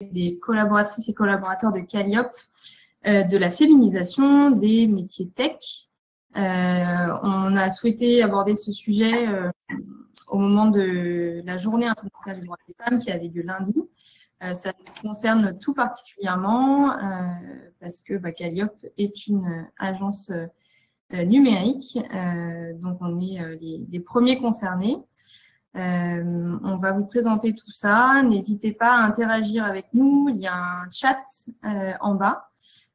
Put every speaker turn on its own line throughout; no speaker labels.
des collaboratrices et collaborateurs de Calliope de la féminisation des métiers tech. On a souhaité aborder ce sujet au moment de la Journée internationale des droits des femmes qui avait lieu lundi. Ça nous concerne tout particulièrement parce que Calliope est une agence numérique, donc on est les premiers concernés. On va vous présenter tout ça. N'hésitez pas à interagir avec nous. Il y a un chat en bas.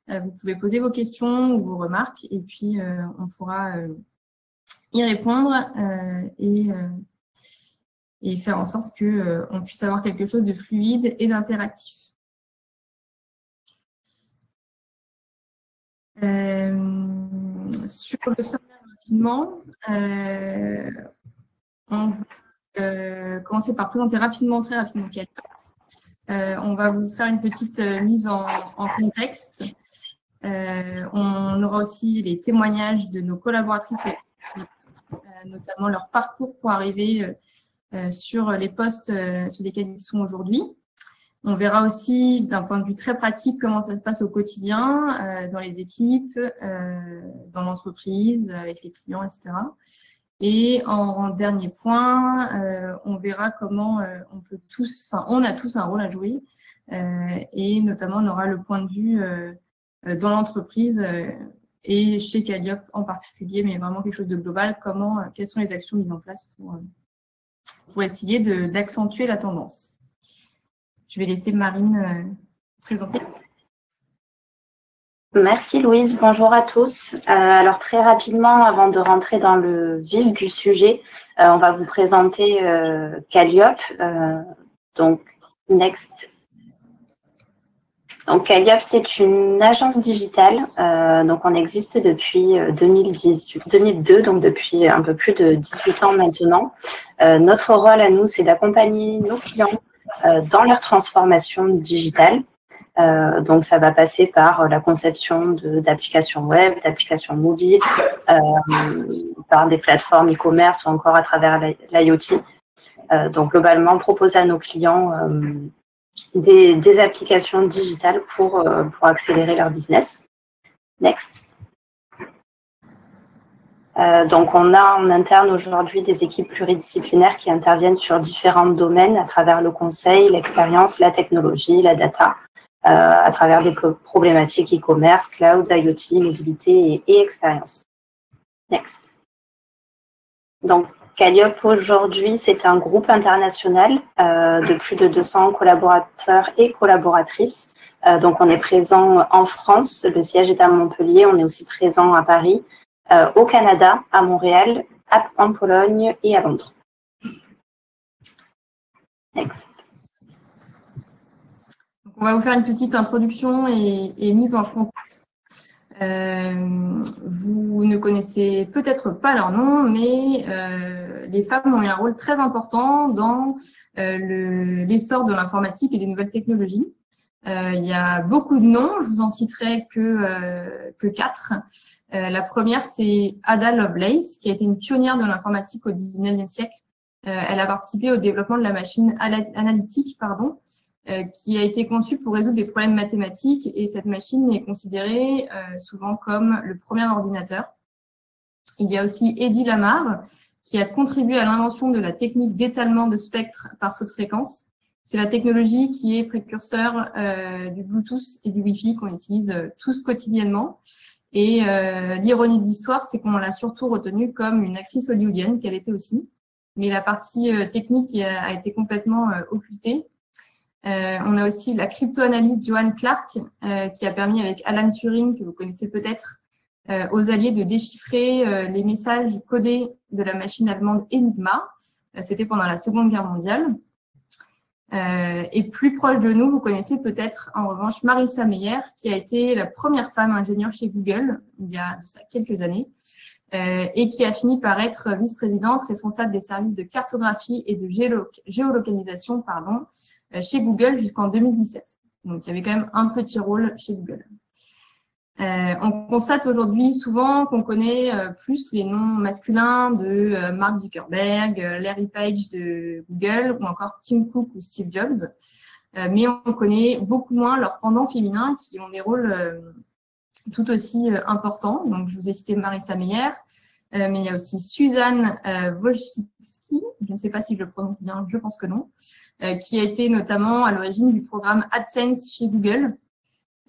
Vous pouvez poser vos questions ou vos remarques et puis on pourra y répondre et faire en sorte qu'on puisse avoir quelque chose de fluide et d'interactif. Sur le sommaire rapidement, on va commencer par présenter très rapidement Calliope. On va vous faire une petite mise en contexte. On aura aussi les témoignages de nos collaboratrices, notamment leur parcours pour arriver sur les postes sur lesquels ils sont aujourd'hui. On verra aussi d'un point de vue très pratique comment ça se passe au quotidien, dans les équipes, dans l'entreprise, avec les clients, etc. Et en dernier point, on verra comment on a tous un rôle à jouer et notamment on aura le point de vue dans l'entreprise et chez Calliope en particulier, mais vraiment quelque chose de global, quelles sont les actions mises en place pour essayer d'accentuer la tendance. Je vais laisser Marine présenter.
Merci Louise, bonjour à tous. Alors très rapidement, avant de rentrer dans le vif du sujet, on va vous présenter Calliope. Donc, next. Donc Calliope, c'est une agence digitale. Donc on existe depuis 2002, donc depuis un peu plus de 18 ans maintenant. Notre rôle à nous, c'est d'accompagner nos clients dans leur transformation digitale. Donc, ça va passer par la conception d'applications web, d'applications mobiles, par des plateformes e-commerce ou encore à travers l'IoT. Donc, globalement, proposer à nos clients des applications digitales pour accélérer leur business. Next. Donc, on a en interne aujourd'hui des équipes pluridisciplinaires qui interviennent sur différents domaines à travers le conseil, l'expérience, la technologie, la data, à travers des problématiques e-commerce, cloud, IoT, mobilité et expérience. Next. Donc, Calliope aujourd'hui, c'est un groupe international de plus de 200 collaborateurs et collaboratrices. Donc, on est présent en France, le siège est à Montpellier, on est aussi présent à Paris, au Canada, à Montréal, en Pologne et à Londres. Next.
On va vous faire une petite introduction et mise en contexte. Vous ne connaissez peut-être pas leur nom, mais les femmes ont eu un rôle très important dans l'essor de l'informatique et des nouvelles technologies. Il y a beaucoup de noms, je vous en citerai que 4. La première, c'est Ada Lovelace, qui a été une pionnière de l'informatique au XIXe siècle. Elle a participé au développement de la machine analytique, qui a été conçue pour résoudre des problèmes mathématiques, et cette machine est considérée souvent comme le premier ordinateur. Il y a aussi Hedy Lamarr, qui a contribué à l'invention de la technique d'étalement de spectre par saut de fréquence. C'est la technologie qui est précurseur du Bluetooth et du Wi-Fi qu'on utilise tous quotidiennement. Et l'ironie de l'histoire, c'est qu'on l'a surtout retenue comme une actrice hollywoodienne, qu'elle était aussi. Mais la partie technique a été complètement occultée. On a aussi la crypto-analyse Johan Clark, qui a permis avec Alan Turing, que vous connaissez peut-être, aux Alliés de déchiffrer les messages codés de la machine allemande Enigma. C'était pendant la Seconde Guerre mondiale. Et plus proche de nous, vous connaissez peut-être en revanche Marissa Mayer, qui a été la première femme ingénieure chez Google il y a de ça quelques années, et qui a fini par être vice-présidente responsable des services de cartographie et de géolocalisation chez Google jusqu'en 2017. Donc, il y avait quand même un petit rôle chez Google. On constate aujourd'hui souvent qu'on connaît plus les noms masculins de Mark Zuckerberg, Larry Page de Google ou encore Tim Cook ou Steve Jobs. mais on connaît beaucoup moins leurs pendants féminins qui ont des rôles tout aussi importants. Donc, je vous ai cité Marissa Meyer, mais il y a aussi Suzanne Wojcicki, je ne sais pas si je le prononce bien, je pense que non, qui a été notamment à l'origine du programme AdSense chez Google.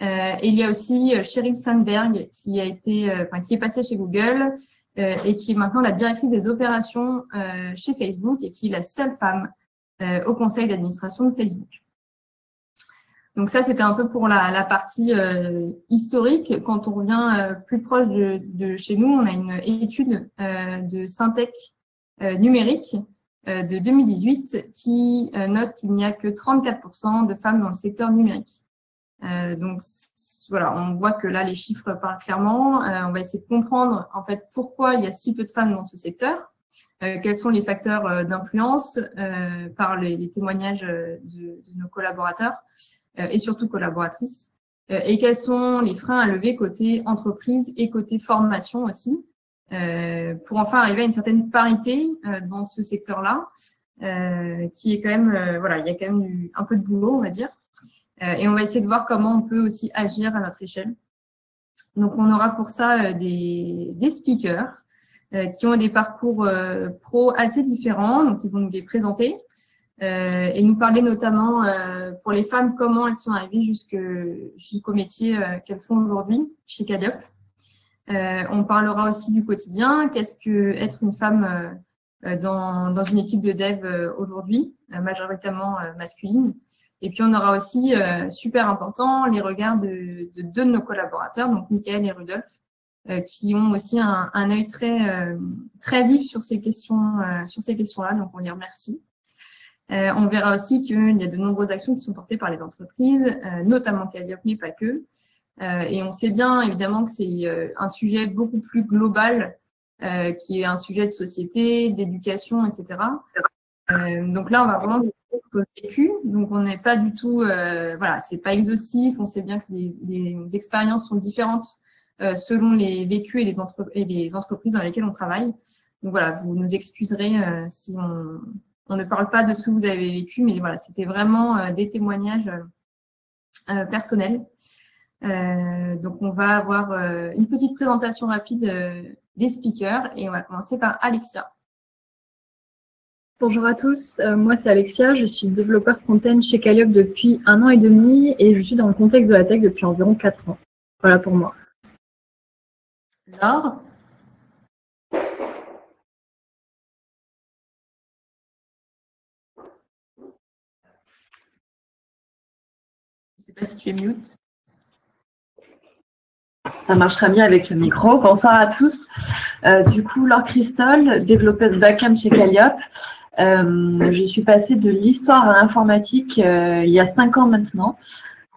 Et il y a aussi Sheryl Sandberg qui est passée chez Google et qui est maintenant la directrice des opérations chez Facebook et qui est la seule femme au conseil d'administration de Facebook. Donc ça, c'était un peu pour la partie historique. Quand on revient plus proche de chez nous, on a une étude de Syntec numérique de 2018 qui note qu'il n'y a que 34% de femmes dans le secteur numérique. Donc voilà, on voit que là, les chiffres parlent clairement. On va essayer de comprendre en fait pourquoi il y a si peu de femmes dans ce secteur. Quels sont les facteurs d'influence par les témoignages de nos collaborateurs et surtout collaboratrices, et quels sont les freins à lever côté entreprise et côté formation aussi, pour enfin arriver à une certaine parité dans ce secteur-là, qui est quand même, voilà, il y a quand même un peu de boulot, on va dire, et on va essayer de voir comment on peut aussi agir à notre échelle. Donc, on aura pour ça des speakers qui ont des parcours pro assez différents, donc ils vont nous les présenter. Et nous parler notamment pour les femmes comment elles sont arrivées jusqu'au métier qu'elles font aujourd'hui chez Calliope. On parlera aussi du quotidien, qu'est-ce que être une femme dans une équipe de dev aujourd'hui, majoritairement masculine. Et puis on aura aussi, super important, les regards de deux de nos collaborateurs, donc Michael et Rudolf, qui ont aussi un œil très vif sur ces questions-là, donc on les remercie. On verra aussi qu'il y a de nombreuses actions qui sont portées par les entreprises, notamment Calliope, mais pas que. Et on sait bien, évidemment, que c'est un sujet beaucoup plus global, qui est un sujet de société, d'éducation, etc. Donc là, on va vraiment le vécu. Donc, on n'est pas du tout, voilà, c'est pas exhaustif. On sait bien que les expériences sont différentes selon les vécus et les entreprises dans lesquelles on travaille. Donc voilà, vous nous excuserez si on ne parle pas de ce que vous avez vécu, mais voilà, c'était vraiment des témoignages personnels. Donc, on va avoir une petite présentation rapide des speakers et on va commencer par Alexia.
Bonjour à tous, moi c'est Alexia, je suis développeur front-end chez Calliope depuis 1 an et demi et je suis dans le contexte de la tech depuis environ 4 ans. Voilà pour moi.
Laure. Je ne sais pas si tu es mute.
Ça marchera mieux avec le micro. Bonsoir à tous. Du coup, Laure Christol, développeuse back-end chez Calliope. Je suis passée de l'histoire à l'informatique il y a 5 ans maintenant.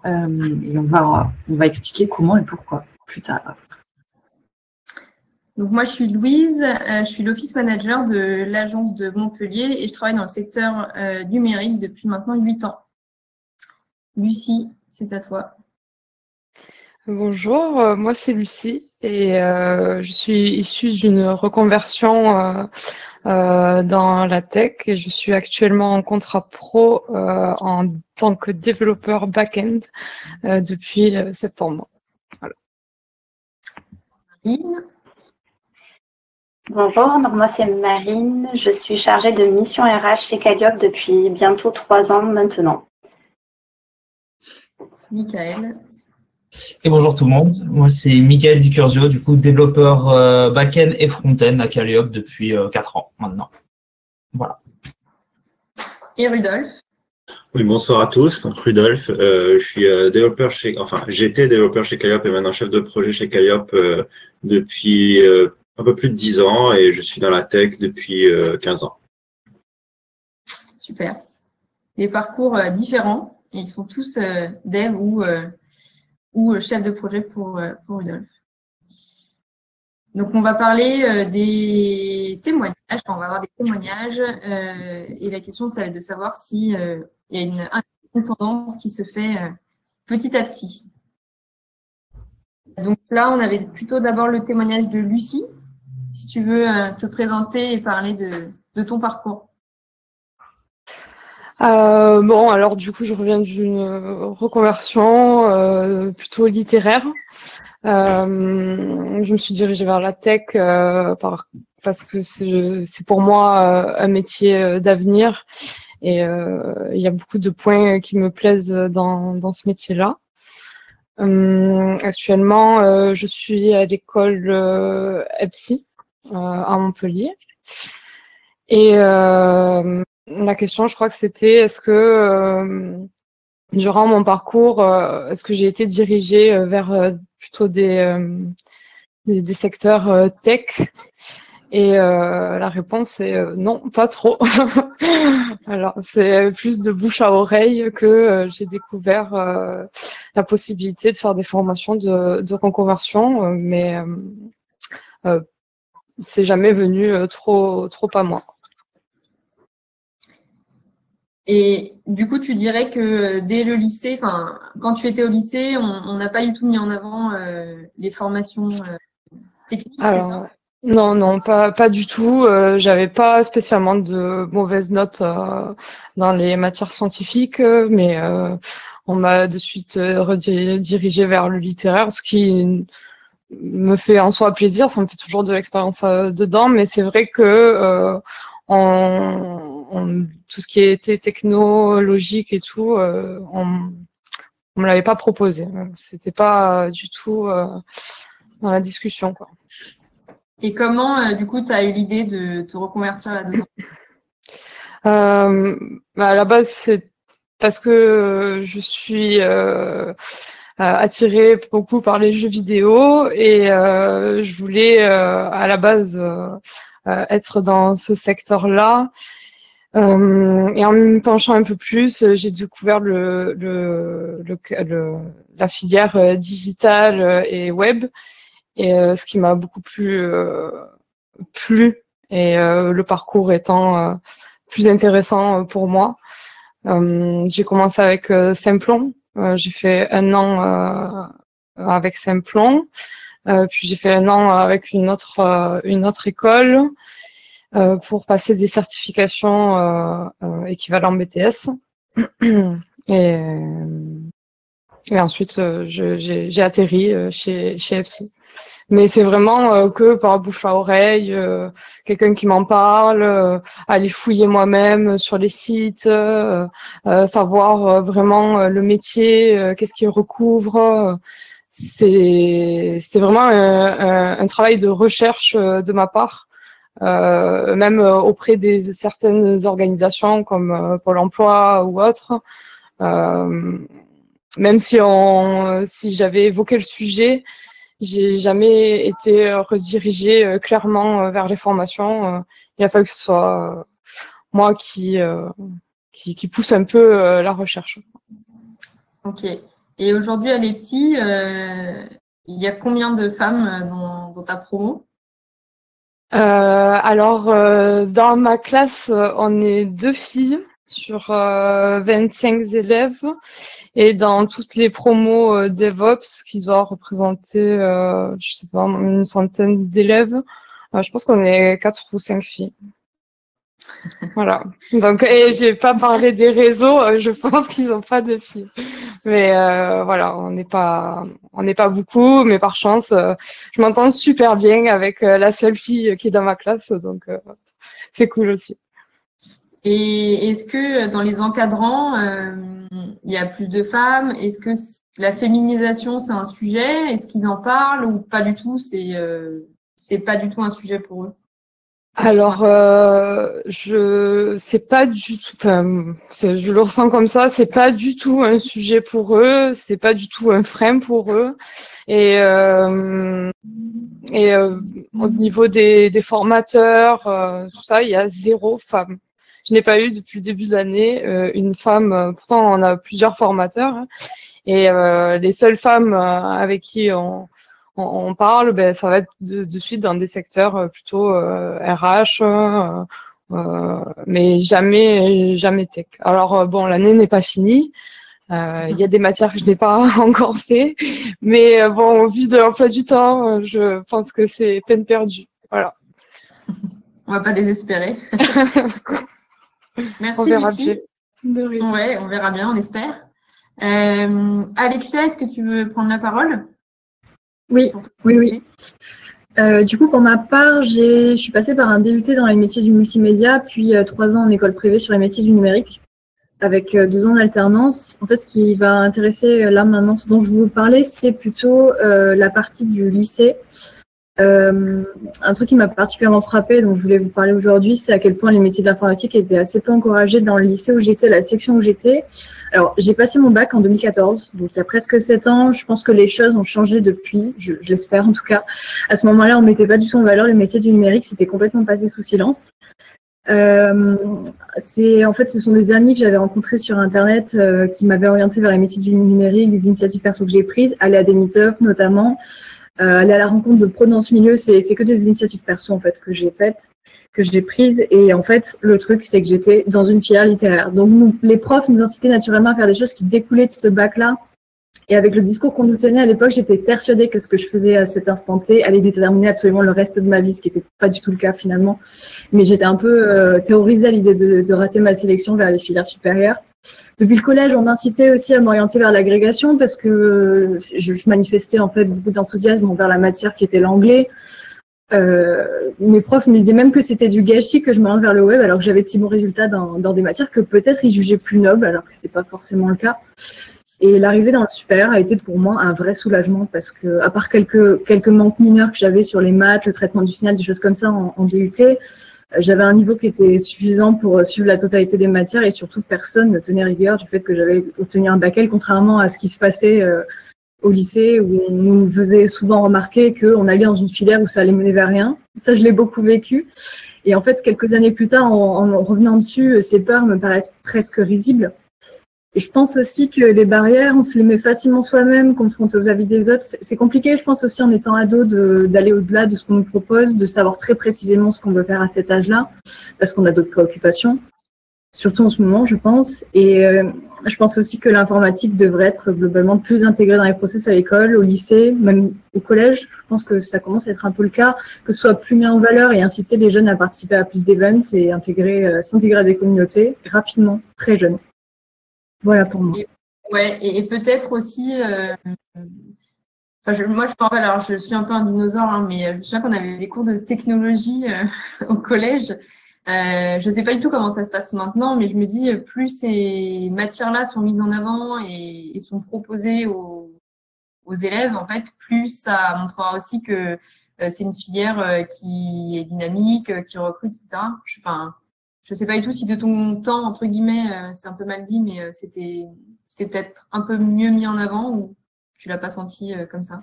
Et on va expliquer comment et pourquoi plus tard.
Donc moi, je suis Louise, je suis l'office manager de l'agence de Montpellier et je travaille dans le secteur numérique depuis maintenant 8 ans. Lucie, c'est à toi.
Bonjour, moi c'est Lucie et je suis issue d'une reconversion dans la tech et je suis actuellement en contrat pro en tant que développeur back-end depuis septembre. Voilà.
Marine.
Bonjour, donc moi c'est Marine, je suis chargée de mission RH chez Calliope depuis bientôt 3 ans maintenant.
Michael.
Et bonjour tout le monde, moi c'est Michael Di Curzio, du coup développeur back-end et front-end à Calliope depuis 4 ans maintenant. Voilà.
Et Rudolf.
Oui, bonsoir à tous, Rudolf, je suis développeur j'étais développeur chez Calliope et maintenant chef de projet chez Calliope depuis un peu plus de 10 ans et je suis dans la tech depuis 15 ans.
Super. Des parcours différents et ils sont tous dev ou chef de projet pour Rudolf. Donc, on va parler des témoignages. Enfin, on va avoir des témoignages et la question, ça va être de savoir si il y a une tendance qui se fait petit à petit. Donc là, on avait plutôt d'abord le témoignage de Lucie. Si tu veux te présenter et parler de ton parcours.
Bon, alors du coup, je reviens d'une reconversion plutôt littéraire. Je me suis dirigée vers la tech parce que c'est pour moi un métier d'avenir et il y a beaucoup de points qui me plaisent dans ce métier-là. Actuellement, je suis à l'école EPSI à Montpellier et la question, je crois que c'était est-ce que durant mon parcours, est-ce que j'ai été dirigée vers plutôt des secteurs tech? Et la réponse est non, pas trop. Alors, c'est plus de bouche à oreille que j'ai découvert la possibilité de faire des formations de reconversion, mais c'est jamais venu trop à moi.
Et du coup, tu dirais que dès le lycée, enfin, quand tu étais au lycée, on n'a pas du tout mis en avant les formations techniques, c'est ça?
Non, pas du tout. J'avais pas spécialement de mauvaises notes dans les matières scientifiques, mais on m'a de suite redirigé vers le littéraire, ce qui me fait en soi plaisir. Ça me fait toujours de l'expérience dedans, mais c'est vrai que tout ce qui était technologique et tout, on me l'avait pas proposé. C'était pas du tout dans la discussion, quoi.
Et comment, du coup, tu as eu l'idée de te reconvertir là-dedans?
À la base, c'est parce que je suis attirée beaucoup par les jeux vidéo et je voulais à la base être dans ce secteur-là. Et en me penchant un peu plus, j'ai découvert la filière digitale et web, et ce qui m'a beaucoup plu, et le parcours étant plus intéressant pour moi. J'ai commencé avec Simplon. J'ai fait 1 an avec Simplon, puis j'ai fait 1 an avec une autre école pour passer des certifications équivalent BTS. Et ensuite, j'ai atterri chez FC. Mais c'est vraiment que par bouche à oreille, quelqu'un qui m'en parle, aller fouiller moi-même sur les sites, savoir vraiment le métier, qu'est-ce qu'il recouvre. C'est vraiment un travail de recherche de ma part, même auprès des certaines organisations comme Pôle emploi ou autres. Même si j'avais évoqué le sujet, j'ai jamais été redirigée clairement vers les formations. Il a fallu que ce soit moi qui pousse un peu la recherche.
Ok. Et aujourd'hui, à l'EPSI, il y a combien de femmes dans ta promo?
Alors, dans ma classe, on est 2 filles sur 25 élèves. Et dans toutes les promos DevOps, qui doivent représenter, je sais pas, une centaine d'élèves, je pense qu'on est 4 ou 5 filles. Voilà. Donc, et j'ai pas parlé des réseaux, je pense qu'ils n'ont pas de filles. Mais voilà, on n'est pas beaucoup, mais par chance, je m'entends super bien avec la seule fille qui est dans ma classe, donc c'est cool aussi.
Et est-ce que dans les encadrants, il y a plus de femmes? Est-ce que la féminisation, c'est un sujet? Est-ce qu'ils en parlent ou pas du tout? C'est pas du tout un sujet pour eux?
Alors, c'est pas du tout, enfin, je le ressens comme ça, c'est pas du tout un sujet pour eux, c'est pas du tout un frein pour eux. Et au niveau des formateurs, tout ça, il y a 0 femme. Je n'ai pas eu depuis le début de l'année une femme. Pourtant, on a plusieurs formateurs, hein, et les seules femmes avec qui on parle, ben, ça va être de suite dans des secteurs plutôt RH, mais jamais tech. Alors bon, l'année n'est pas finie. Il y a des matières que je n'ai pas encore fait, mais bon, au vu de l'emploi du temps, je pense que c'est peine perdue. Voilà.
On va pas désespérer.
On
Merci
verra
Lucie.
De rien.
Ouais, on verra bien, on espère. Alexia, est-ce que tu veux prendre la parole?
Oui, oui. Du coup, pour ma part, je suis passée par un DUT dans les métiers du multimédia, puis 3 ans en école privée sur les métiers du numérique, avec 2 ans d'alternance. En fait, ce qui va intéresser là maintenant, ce dont je vais vous parler, c'est plutôt la partie du lycée. Un truc qui m'a particulièrement frappée, dont je voulais vous parler aujourd'hui, c'est à quel point les métiers de l'informatique étaient assez peu encouragés dans le lycée où j'étais, la section où j'étais. Alors, j'ai passé mon bac en 2014, donc il y a presque 7 ans. Je pense que les choses ont changé depuis, je l'espère en tout cas. À ce moment-là, on mettait pas du tout en valeur les métiers du numérique, c'était complètement passé sous silence. En fait, ce sont des amis que j'avais rencontrés sur Internet qui m'avaient orienté vers les métiers du numérique, des initiatives perso que j'ai prises, aller à des meet-ups notamment. Aller à la rencontre de pros dans ce milieu, c'est que des initiatives perso en fait que j'ai faites, que j'ai prises. Et en fait, le truc, c'est que j'étais dans une filière littéraire. Donc les profs nous incitaient naturellement à faire des choses qui découlaient de ce bac-là. Et avec le discours qu'on nous tenait à l'époque, j'étais persuadée que ce que je faisais à cet instant T allait déterminer absolument le reste de ma vie, ce qui n'était pas du tout le cas finalement. Mais j'étais un peu terrorisée à l'idée de rater ma sélection vers les filières supérieures. Depuis le collège, on m'incitait aussi à m'orienter vers l'agrégation parce que je manifestais en fait beaucoup d'enthousiasme envers la matière qui était l'anglais. Mes profs me disaient même que c'était du gâchis que je m'oriente vers le web alors que j'avais de si bons résultats dans des matières que peut-être ils jugeaient plus nobles alors que c'était pas forcément le cas. Et l'arrivée dans le supérieur a été pour moi un vrai soulagement parce que, à part quelques manques mineurs que j'avais sur les maths, le traitement du signal, des choses comme ça en DUT, j'avais un niveau qui était suffisant pour suivre la totalité des matières et surtout personne ne tenait rigueur du fait que j'avais obtenu un bac L, contrairement à ce qui se passait au lycée où on nous faisait souvent remarquer qu'on allait dans une filière où ça allait mener vers rien. Ça, je l'ai beaucoup vécu. Et en fait, quelques années plus tard, en revenant dessus, ces peurs me paraissent presque risibles. Et je pense aussi que les barrières, on se les met facilement soi-même, confronté aux avis des autres. C'est compliqué, je pense aussi en étant ado, d'aller au-delà de ce qu'on nous propose, de savoir très précisément ce qu'on veut faire à cet âge-là, parce qu'on a d'autres préoccupations, surtout en ce moment, je pense. Et je pense aussi que l'informatique devrait être globalement plus intégrée dans les process à l'école, au lycée, même au collège. Je pense que ça commence à être un peu le cas, que ce soit plus mis en valeur et inciter les jeunes à participer à plus d'événements et s'intégrer à des communautés rapidement, très jeunes. Voilà pour moi.
Et peut-être aussi, moi je me rappelle, alors je suis un peu un dinosaure, hein, mais je me souviens qu'on avait des cours de technologie au collège. Je sais pas du tout comment ça se passe maintenant, mais je me dis, plus ces matières-là sont mises en avant et sont proposées aux élèves, en fait, plus ça montrera aussi que c'est une filière qui est dynamique, qui recrute, etc. Je sais pas du tout si de ton temps, entre guillemets, c'est un peu mal dit, mais c'était peut-être un peu mieux mis en avant ou tu l'as pas senti comme ça?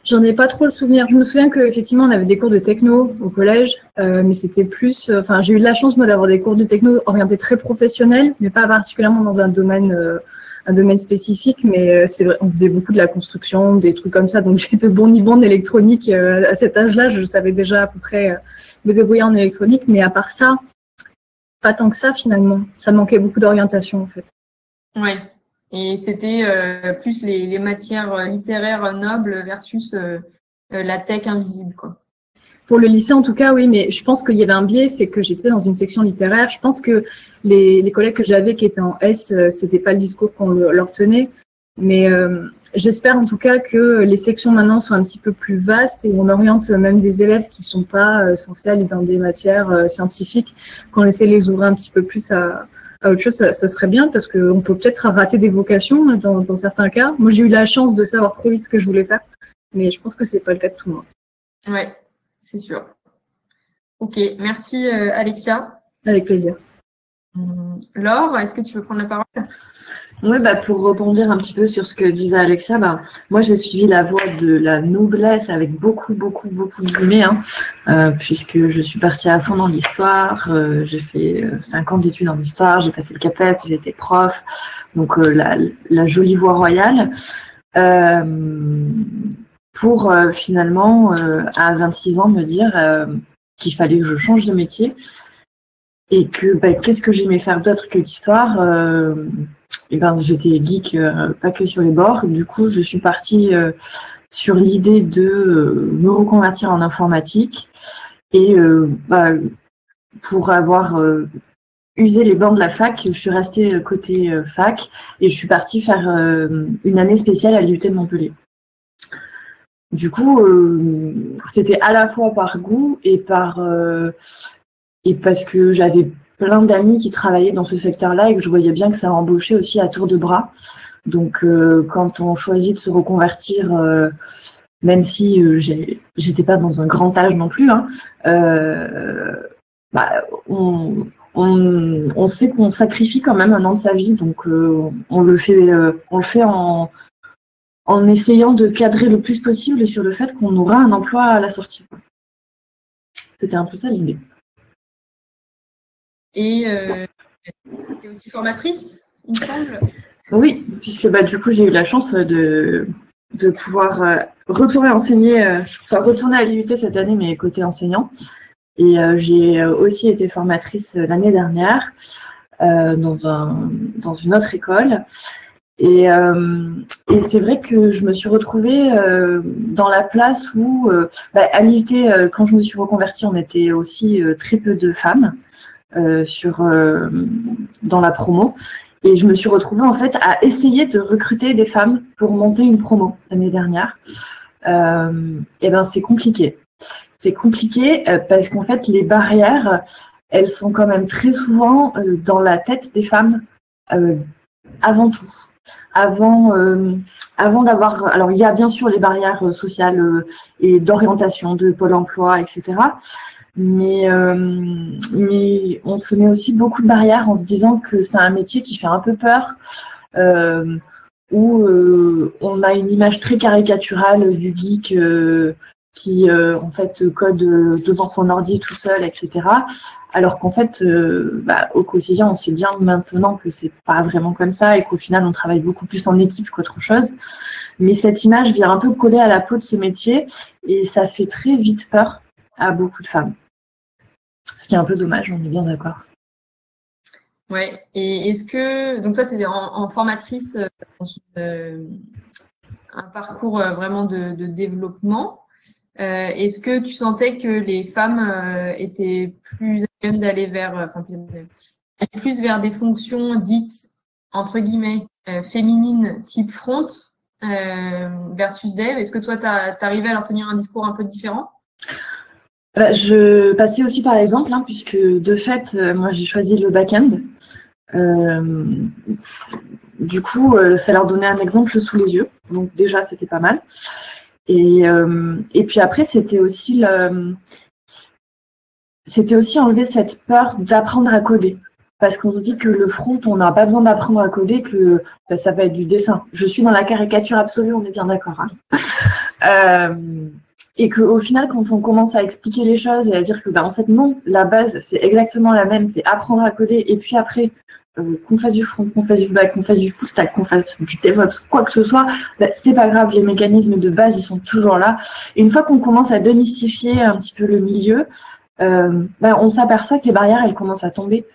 J'en ai pas trop le souvenir. Je me souviens qu'effectivement, on avait des cours de techno au collège, mais c'était plus... j'ai eu de la chance, moi, d'avoir des cours de techno orientés très professionnels, mais pas particulièrement dans un domaine spécifique, mais c'est vrai, on faisait beaucoup de la construction, des trucs comme ça, donc j'ai de bons niveaux en électronique. À cet âge-là, je savais déjà à peu près me débrouiller en électronique, mais à part ça, pas tant que ça, finalement. Ça manquait beaucoup d'orientation, en fait.
Ouais. Et c'était plus les matières littéraires nobles versus la tech invisible, quoi.
Pour le lycée, en tout cas, oui, mais je pense qu'il y avait un biais, c'est que j'étais dans une section littéraire. Je pense que les collègues que j'avais qui étaient en S, c'était pas le discours qu'on leur tenait. Mais j'espère en tout cas que les sections maintenant sont un petit peu plus vastes et on oriente même des élèves qui sont pas censés aller dans des matières scientifiques, qu'on essaie de les ouvrir un petit peu plus à autre chose, ça serait bien parce qu'on peut peut-être rater des vocations dans certains cas. Moi, j'ai eu la chance de savoir trop vite ce que je voulais faire, mais je pense que c'est pas le cas de tout le monde.
Ouais, c'est sûr. Ok, merci Alexia.
Avec plaisir.
Laure, est-ce que tu veux prendre la parole?
Oui, pour rebondir un petit peu sur ce que disait Alexia, moi j'ai suivi la voie de la noblesse avec beaucoup de guillemets, puisque je suis partie à fond dans l'histoire, j'ai fait 5 ans d'études en histoire, j'ai passé le CAPES, j'ai été prof, donc la jolie voie royale, pour finalement à 26 ans me dire qu'il fallait que je change de métier et que qu'est-ce que j'aimais faire d'autre que l'histoire. J'étais geek, pas que sur les bords. Du coup, je suis partie sur l'idée de me reconvertir en informatique et pour avoir usé les bancs de la fac. Je suis restée côté fac et je suis partie faire une année spéciale à l'IUT de Montpellier. Du coup, c'était à la fois par goût et parce que j'avais plein d'amis qui travaillaient dans ce secteur-là et que je voyais bien que ça embauchait aussi à tour de bras. Donc, quand on choisit de se reconvertir, même si j'étais pas dans un grand âge non plus, hein, on sait qu'on sacrifie quand même un an de sa vie, donc on le fait en essayant de cadrer le plus possible sur le fait qu'on aura un emploi à la sortie. C'était un peu ça l'idée.
Et tu es aussi formatrice, il me semble.
Oui, puisque du coup j'ai eu la chance de pouvoir retourner à l'IUT cette année, mais côté enseignant. Et j'ai aussi été formatrice l'année dernière dans une autre école. Et c'est vrai que je me suis retrouvée dans la place où, à l'IUT, quand je me suis reconvertie, on était aussi très peu de femmes dans la promo. Et je me suis retrouvée en fait à essayer de recruter des femmes pour monter une promo l'année dernière. C'est compliqué. C'est compliqué parce qu'en fait, les barrières, elles sont quand même très souvent dans la tête des femmes avant tout. Avant d'avoir... Alors, il y a bien sûr les barrières sociales et d'orientation de Pôle emploi, etc. Mais on se met aussi beaucoup de barrières en se disant que c'est un métier qui fait un peu peur, où on a une image très caricaturale du geek qui en fait code devant son ordi tout seul, etc. Alors qu'en fait, au quotidien, on sait bien maintenant que c'est pas vraiment comme ça et qu'au final, on travaille beaucoup plus en équipe qu'autre chose. Mais cette image vient un peu coller à la peau de ce métier et ça fait très vite peur à beaucoup de femmes. Ce qui est un peu dommage, on est bien d'accord.
Ouais. Et est-ce que donc toi, tu es en formatrice dans un parcours vraiment de développement. Est-ce que tu sentais que les femmes étaient plus à même d'aller plus vers des fonctions dites entre guillemets féminines type front versus dev? Est-ce que toi, t'arrivais à leur tenir un discours un peu différent?
Je passais aussi par exemple, puisque de fait, moi j'ai choisi le back-end. Du coup, ça leur donnait un exemple sous les yeux. Donc déjà, c'était pas mal. Et puis après, c'était aussi enlever cette peur d'apprendre à coder. Parce qu'on se dit que le front, on n'a pas besoin d'apprendre à coder, que ça va être du dessin. Je suis dans la caricature absolue, on est bien d'accord. Et qu'au final, quand on commence à expliquer les choses et à dire que en fait non, la base c'est exactement la même, c'est apprendre à coder et puis après qu'on fasse du front, qu'on fasse du back, qu'on fasse du full stack, qu'on fasse du DevOps, quoi que ce soit, c'est pas grave, les mécanismes de base ils sont toujours là. Et une fois qu'on commence à démystifier un petit peu le milieu, on s'aperçoit que les barrières elles commencent à tomber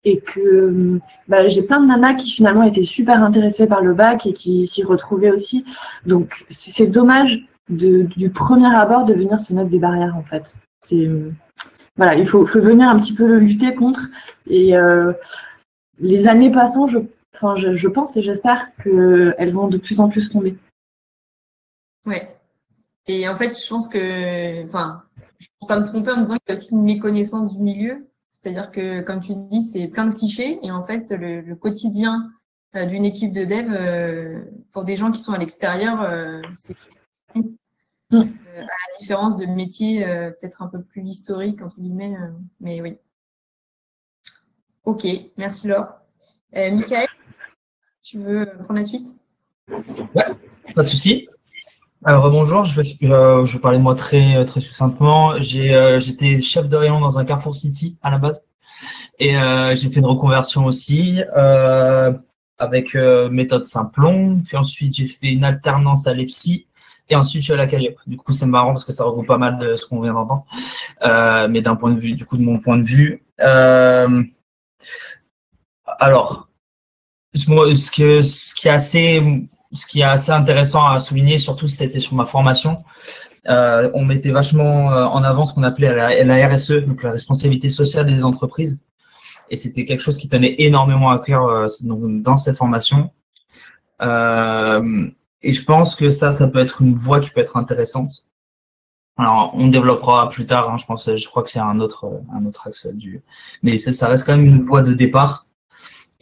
et que j'ai plein de nanas qui finalement étaient super intéressées par le back et qui s'y retrouvaient aussi. Donc c'est dommage du premier abord de venir se mettre des barrières en fait. Il faut venir un petit peu le lutter contre et les années passant, je pense et j'espère qu'elles vont de plus en plus tomber.
Ouais. Et en fait, je pense que, je ne peux pas me tromper en me disant qu'il y a aussi une méconnaissance du milieu. C'est-à-dire que, comme tu dis, c'est plein de clichés et en fait, le quotidien d'une équipe de dev, pour des gens qui sont à l'extérieur, c'est à la différence de métiers peut-être un peu plus historiques, entre guillemets, mais oui. Ok, merci Laure. Michael, tu veux prendre la suite?
Ouais, pas de souci. Alors bonjour, je vais parler de moi très succinctement. J'étais chef de rayon dans un Carrefour City à la base et j'ai fait une reconversion aussi avec méthode Simplon. Puis ensuite j'ai fait une alternance à l'EPSI et ensuite je suis à la Calliope. Du coup c'est marrant parce que ça regroupe pas mal de ce qu'on vient d'entendre, mais d'un point de vue, de mon point de vue. Alors, ce qui est assez intéressant à souligner, surtout c'était sur ma formation, on mettait vachement en avant ce qu'on appelait la RSE, donc la responsabilité sociale des entreprises. et c'était quelque chose qui tenait énormément à cœur dans cette formation. Et je pense que ça peut être une voie qui peut être intéressante. Alors, on développera plus tard, hein, je crois que c'est un autre axe mais ça reste quand même une voie de départ.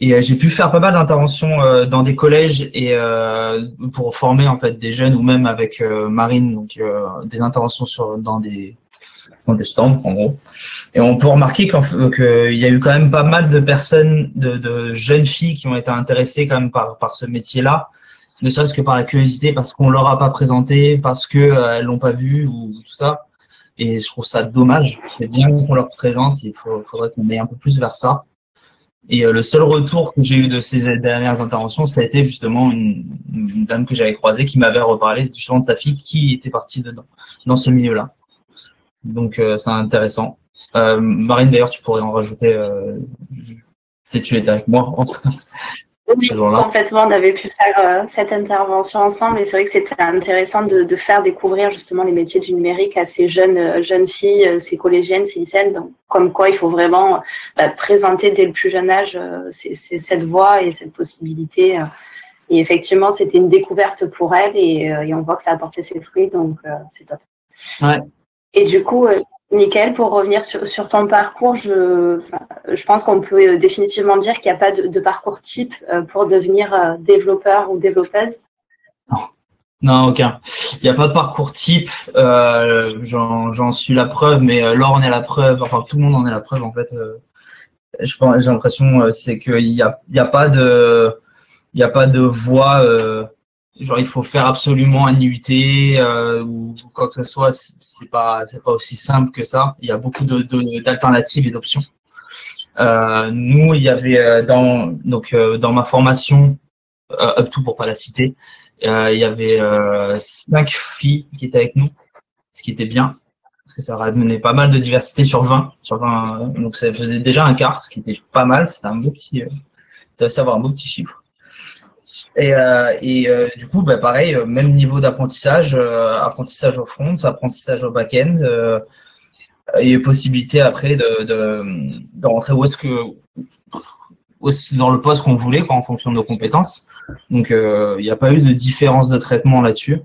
Et j'ai pu faire pas mal d'interventions dans des collèges et pour former en fait des jeunes ou même avec Marine, donc des interventions dans des stands en gros. Et on peut remarquer qu'il y a eu quand même pas mal de personnes, de jeunes filles qui ont été intéressées quand même par ce métier-là, ne serait-ce que par la curiosité, parce qu'on leur a pas présenté, parce que elles l'ont pas vu ou tout ça. Et je trouve ça dommage. C'est bien qu'on leur présente. Il faudrait qu'on aille un peu plus vers ça. Et le seul retour que j'ai eu de ces dernières interventions, ça a été justement une dame que j'avais croisée qui m'avait reparlé justement de sa fille qui était partie dans ce milieu-là. Donc c'est intéressant. Marine, d'ailleurs, tu pourrais en rajouter. Peut-être tu étais avec moi.
Oui, complètement. On avait pu faire cette intervention ensemble et c'est vrai que c'était intéressant de faire découvrir justement les métiers du numérique à ces jeunes filles, ces collégiennes, ces lycéennes. Donc, comme quoi, il faut vraiment présenter dès le plus jeune âge cette voie et cette possibilité. Et effectivement, c'était une découverte pour elles et on voit que ça a porté ses fruits, donc c'est top.
Ouais.
Et du coup, Mickaël, pour revenir sur ton parcours, je pense qu'on peut définitivement dire qu'il n'y a pas de parcours type pour devenir développeur ou développeuse.
Non, aucun. Il n'y a pas de parcours type. J'en suis la preuve, mais Laure en est la preuve. Enfin, tout le monde en est la preuve, en fait. J'ai l'impression, c'est qu'il n'y a pas de voie. Genre, il faut faire absolument un IUT ou quoi que ce soit. C'est pas aussi simple que ça. Il y a beaucoup d'alternatives et d'options. Nous, il y avait dans ma formation UP2 pour pas la citer, il y avait 5 filles qui étaient avec nous, ce qui était bien parce que ça ramenait pas mal de diversité sur 20. Donc ça faisait déjà un quart, ce qui était pas mal. C'était un beau petit, ça veut avoir un beau petit chiffre. Et du coup, pareil, même niveau d'apprentissage, apprentissage au front, apprentissage au back-end, et possibilité après de rentrer dans le poste qu'on voulait, en fonction de nos compétences. Donc, il n'y a pas eu de différence de traitement là-dessus.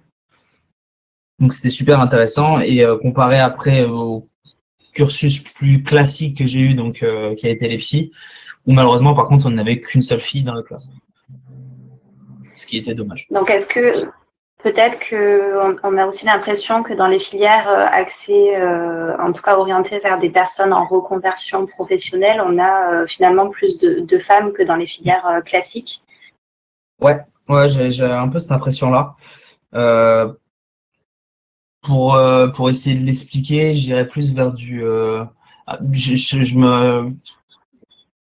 Donc, c'était super intéressant. Et comparé après au cursus plus classique que j'ai eu, donc qui a été les psy, où malheureusement, par contre, on n'avait qu'une seule fille dans la classe. Ce qui était dommage.
Donc, est-ce que peut-être qu'on a aussi l'impression que dans les filières axées, en tout cas orientées vers des personnes en reconversion professionnelle, on a finalement plus de femmes que dans les filières classiques?
Ouais, j'ai un peu cette impression-là. Pour essayer de l'expliquer, j'irais plus vers du...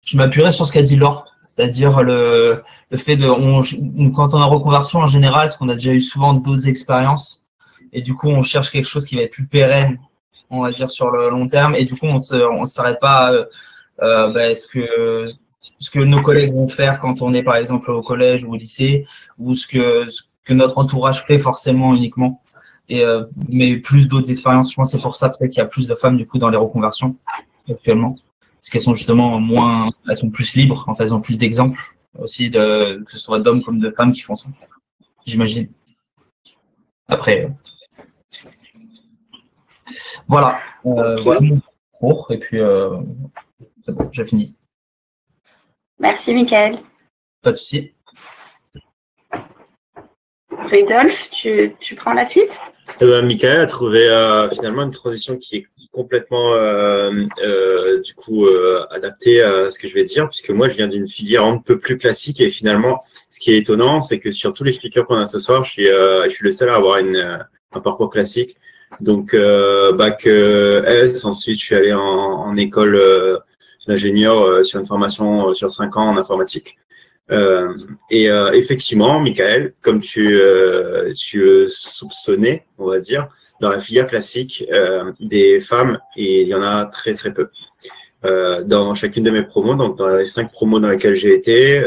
je m'appuierais sur ce qu'a dit Laure. C'est-à-dire le fait quand on a reconversion en général, parce qu'on a déjà eu souvent d'autres expériences, et du coup on cherche quelque chose qui va être plus pérenne, on va dire sur le long terme, et du coup on s'arrête pas ce que nos collègues vont faire quand on est par exemple au collège ou au lycée, ou ce que notre entourage fait forcément uniquement, mais plus d'autres expériences. Je pense que c'est pour ça peut-être qu'il y a plus de femmes du coup dans les reconversions actuellement. Parce qu'elles sont justement elles sont plus libres, en fait, elles ont plus d'exemples aussi que ce soit d'hommes comme de femmes qui font ça, j'imagine. Après, voilà, voilà mon cours, et puis c'est bon, j'ai fini.
Merci, Mickaël.
Pas de souci.
Rudolf, tu prends la suite?
Mickaël a trouvé finalement une transition qui est complètement adaptée à ce que je vais dire, puisque moi je viens d'une filière un peu plus classique et finalement ce qui est étonnant, c'est que sur tous les speakers qu'on a ce soir, je suis le seul à avoir un parcours classique. Donc bac S, ensuite je suis allé en école d'ingénieur sur une formation sur 5 ans en informatique. Effectivement, Mickaël, comme tu soupçonnais, on va dire, dans la filière classique, des femmes, et il y en a très très peu. Dans chacune de mes promos, donc dans les 5 promos dans lesquelles j'ai été,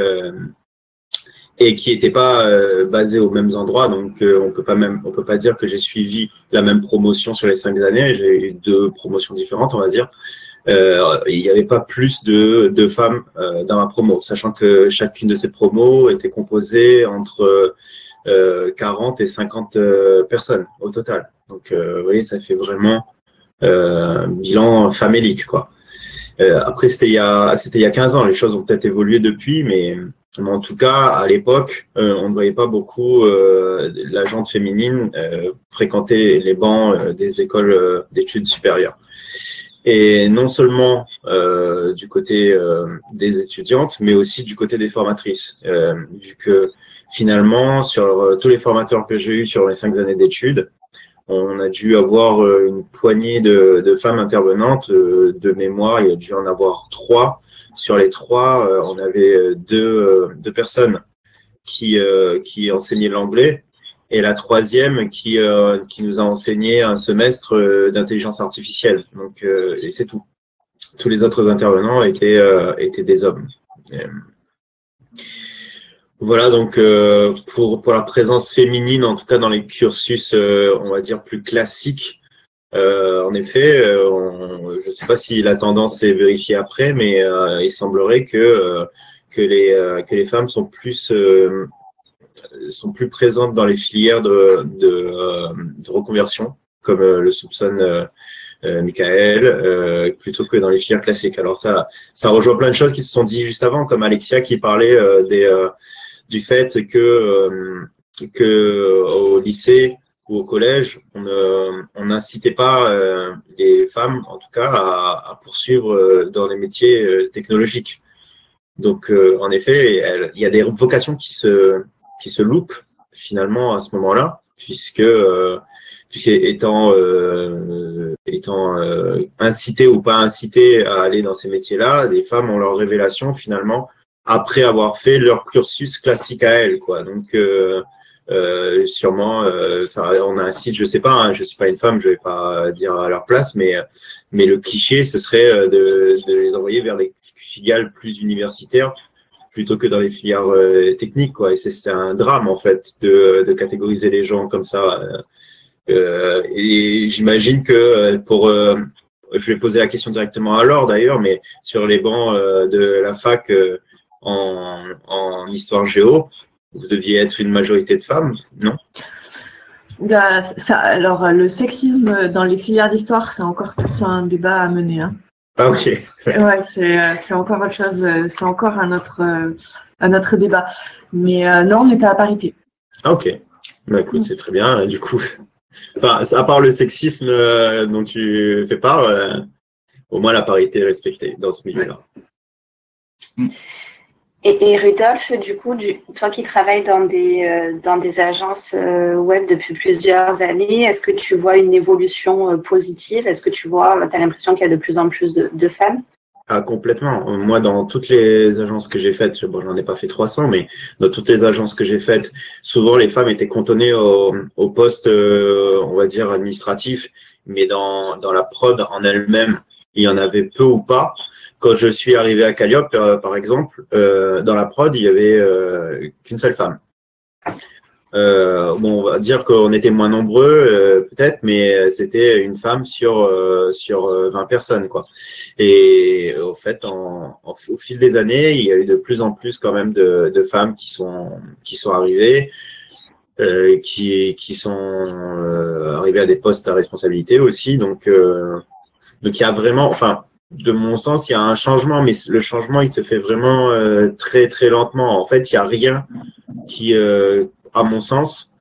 et qui n'étaient pas basées aux mêmes endroits, donc on peut pas dire que j'ai suivi la même promotion sur les 5 années. J'ai eu 2 promotions différentes, on va dire. il n'y avait pas plus de femmes dans ma promo, sachant que chacune de ces promos était composée entre 40 et 50 personnes au total. Donc, vous voyez, ça fait vraiment bilan famélique, quoi. Après, c'était il y a 15 ans. Les choses ont peut-être évolué depuis, mais en tout cas, à l'époque, on ne voyait pas beaucoup la gente féminine fréquenter les bancs des écoles d'études supérieures. Et non seulement du côté des étudiantes, mais aussi du côté des formatrices. Vu que finalement, sur tous les formateurs que j'ai eus sur les 5 années d'études, on a dû avoir une poignée de femmes intervenantes. De mémoire, il y a dû en avoir 3. Sur les 3, on avait deux personnes qui enseignaient l'anglais et la 3e qui nous a enseigné un semestre d'intelligence artificielle. Donc, et c'est tout. Tous les autres intervenants étaient des hommes. Voilà, donc pour la présence féminine, en tout cas dans les cursus, on va dire, plus classiques, en effet, je ne sais pas si la tendance est vérifiée après, mais il semblerait que les femmes sont plus présentes dans les filières de reconversion, comme le soupçonne Michael, plutôt que dans les filières classiques. Alors ça rejoint plein de choses qui se sont dit juste avant, comme Alexia qui parlait du fait que au lycée ou au collège, on n'incitait pas les femmes, en tout cas, à poursuivre dans les métiers technologiques. Donc, en effet, il y a des vocations qui se loupent finalement à ce moment-là, puisque étant incitées ou pas incitées à aller dans ces métiers-là, les femmes ont leur révélation finalement après avoir fait leur cursus classique à elles, quoi. Donc sûrement, on a un site, je sais pas, hein, je suis pas une femme, je vais pas dire à leur place, mais le cliché, ce serait de les envoyer vers des filiales plus universitaires plutôt que dans les filières techniques, quoi. Et c'est un drame en fait de catégoriser les gens comme ça. Et j'imagine que je vais poser la question directement à Laure d'ailleurs, mais sur les bancs de la fac en histoire géo, vous deviez être une majorité de femmes, non?
Alors, le sexisme dans les filières d'histoire, c'est encore tout un débat à mener. Hein.
Ah, ok.
Ouais, c'est encore autre chose, c'est encore un autre débat. Mais non, on était à parité.
Ah, ok. Bah, écoute, c'est très bien. Du coup, enfin, à part le sexisme dont tu fais part, au moins la parité est respectée dans ce milieu-là.
Ouais. Et Rudolf, du coup, toi qui travailles dans des agences web depuis plusieurs années, est-ce que tu vois une évolution positive? Est-ce que tu as l'impression qu'il y a de plus en plus de femmes?
Ah, complètement. Moi, dans toutes les agences que j'ai faites, bon, j'en ai pas fait 300, mais dans toutes les agences que j'ai faites, souvent les femmes étaient cantonnées au poste, on va dire, administratif, mais dans la prod en elle-même, il y en avait peu ou pas. Quand je suis arrivé à Calliope, par exemple, dans la prod, il y avait qu'une seule femme. Bon, on va dire qu'on était moins nombreux, peut-être, mais c'était une femme sur 20 personnes, quoi. Et au fait, au fil des années, il y a eu de plus en plus quand même de femmes qui sont arrivées, qui sont arrivées à des postes à responsabilité aussi. Donc il y a vraiment, enfin, de mon sens, il y a un changement, mais le changement, il se fait vraiment très, très lentement. En fait, il n'y a rien qui, à mon sens,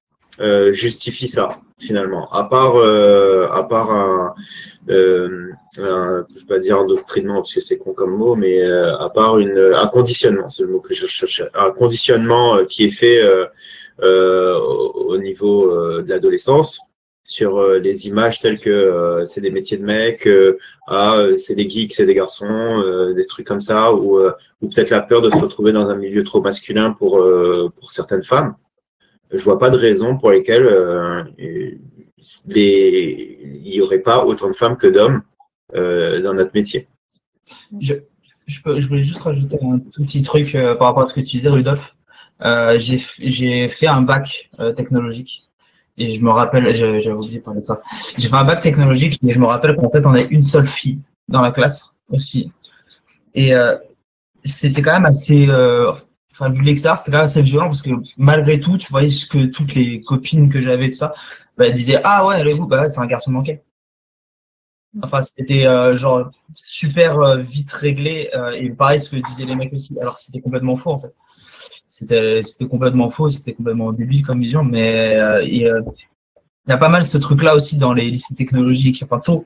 justifie ça, finalement. À part je vais pas dire endoctrinement, parce que c'est con comme mot, mais à part un conditionnement, c'est le mot que je cherchais. Un conditionnement qui est fait au niveau de l'adolescence, sur les images telles que c'est des métiers de mecs, c'est des geeks, c'est des garçons, des trucs comme ça, ou peut-être la peur de se retrouver dans un milieu trop masculin pour certaines femmes. Je vois pas de raison pour lesquelles il n'y aurait pas autant de femmes que d'hommes dans notre métier.
Je voulais juste rajouter un tout petit truc par rapport à ce que tu disais, Rudolf. J'ai fait un bac technologique. Et je me rappelle, j'avais oublié de parler de ça. J'ai fait un bac technologique et je me rappelle qu'en fait, on avait une seule fille dans la classe. aussi. Et c'était quand même assez, enfin, vu de l'extérieur, c'était quand même assez violent parce que malgré tout, tu voyais ce que toutes les copines que j'avais, tout ça, bah, elles disaient, ah ouais, allez-vous, bah ouais, c'est un garçon manqué. Enfin, c'était genre super vite réglé et pareil ce que disaient les mecs aussi. Alors c'était complètement faux en fait. C'était complètement faux, c'était complètement débile comme vision, mais il y a pas mal ce truc-là aussi dans les lycées technologiques, enfin tôt.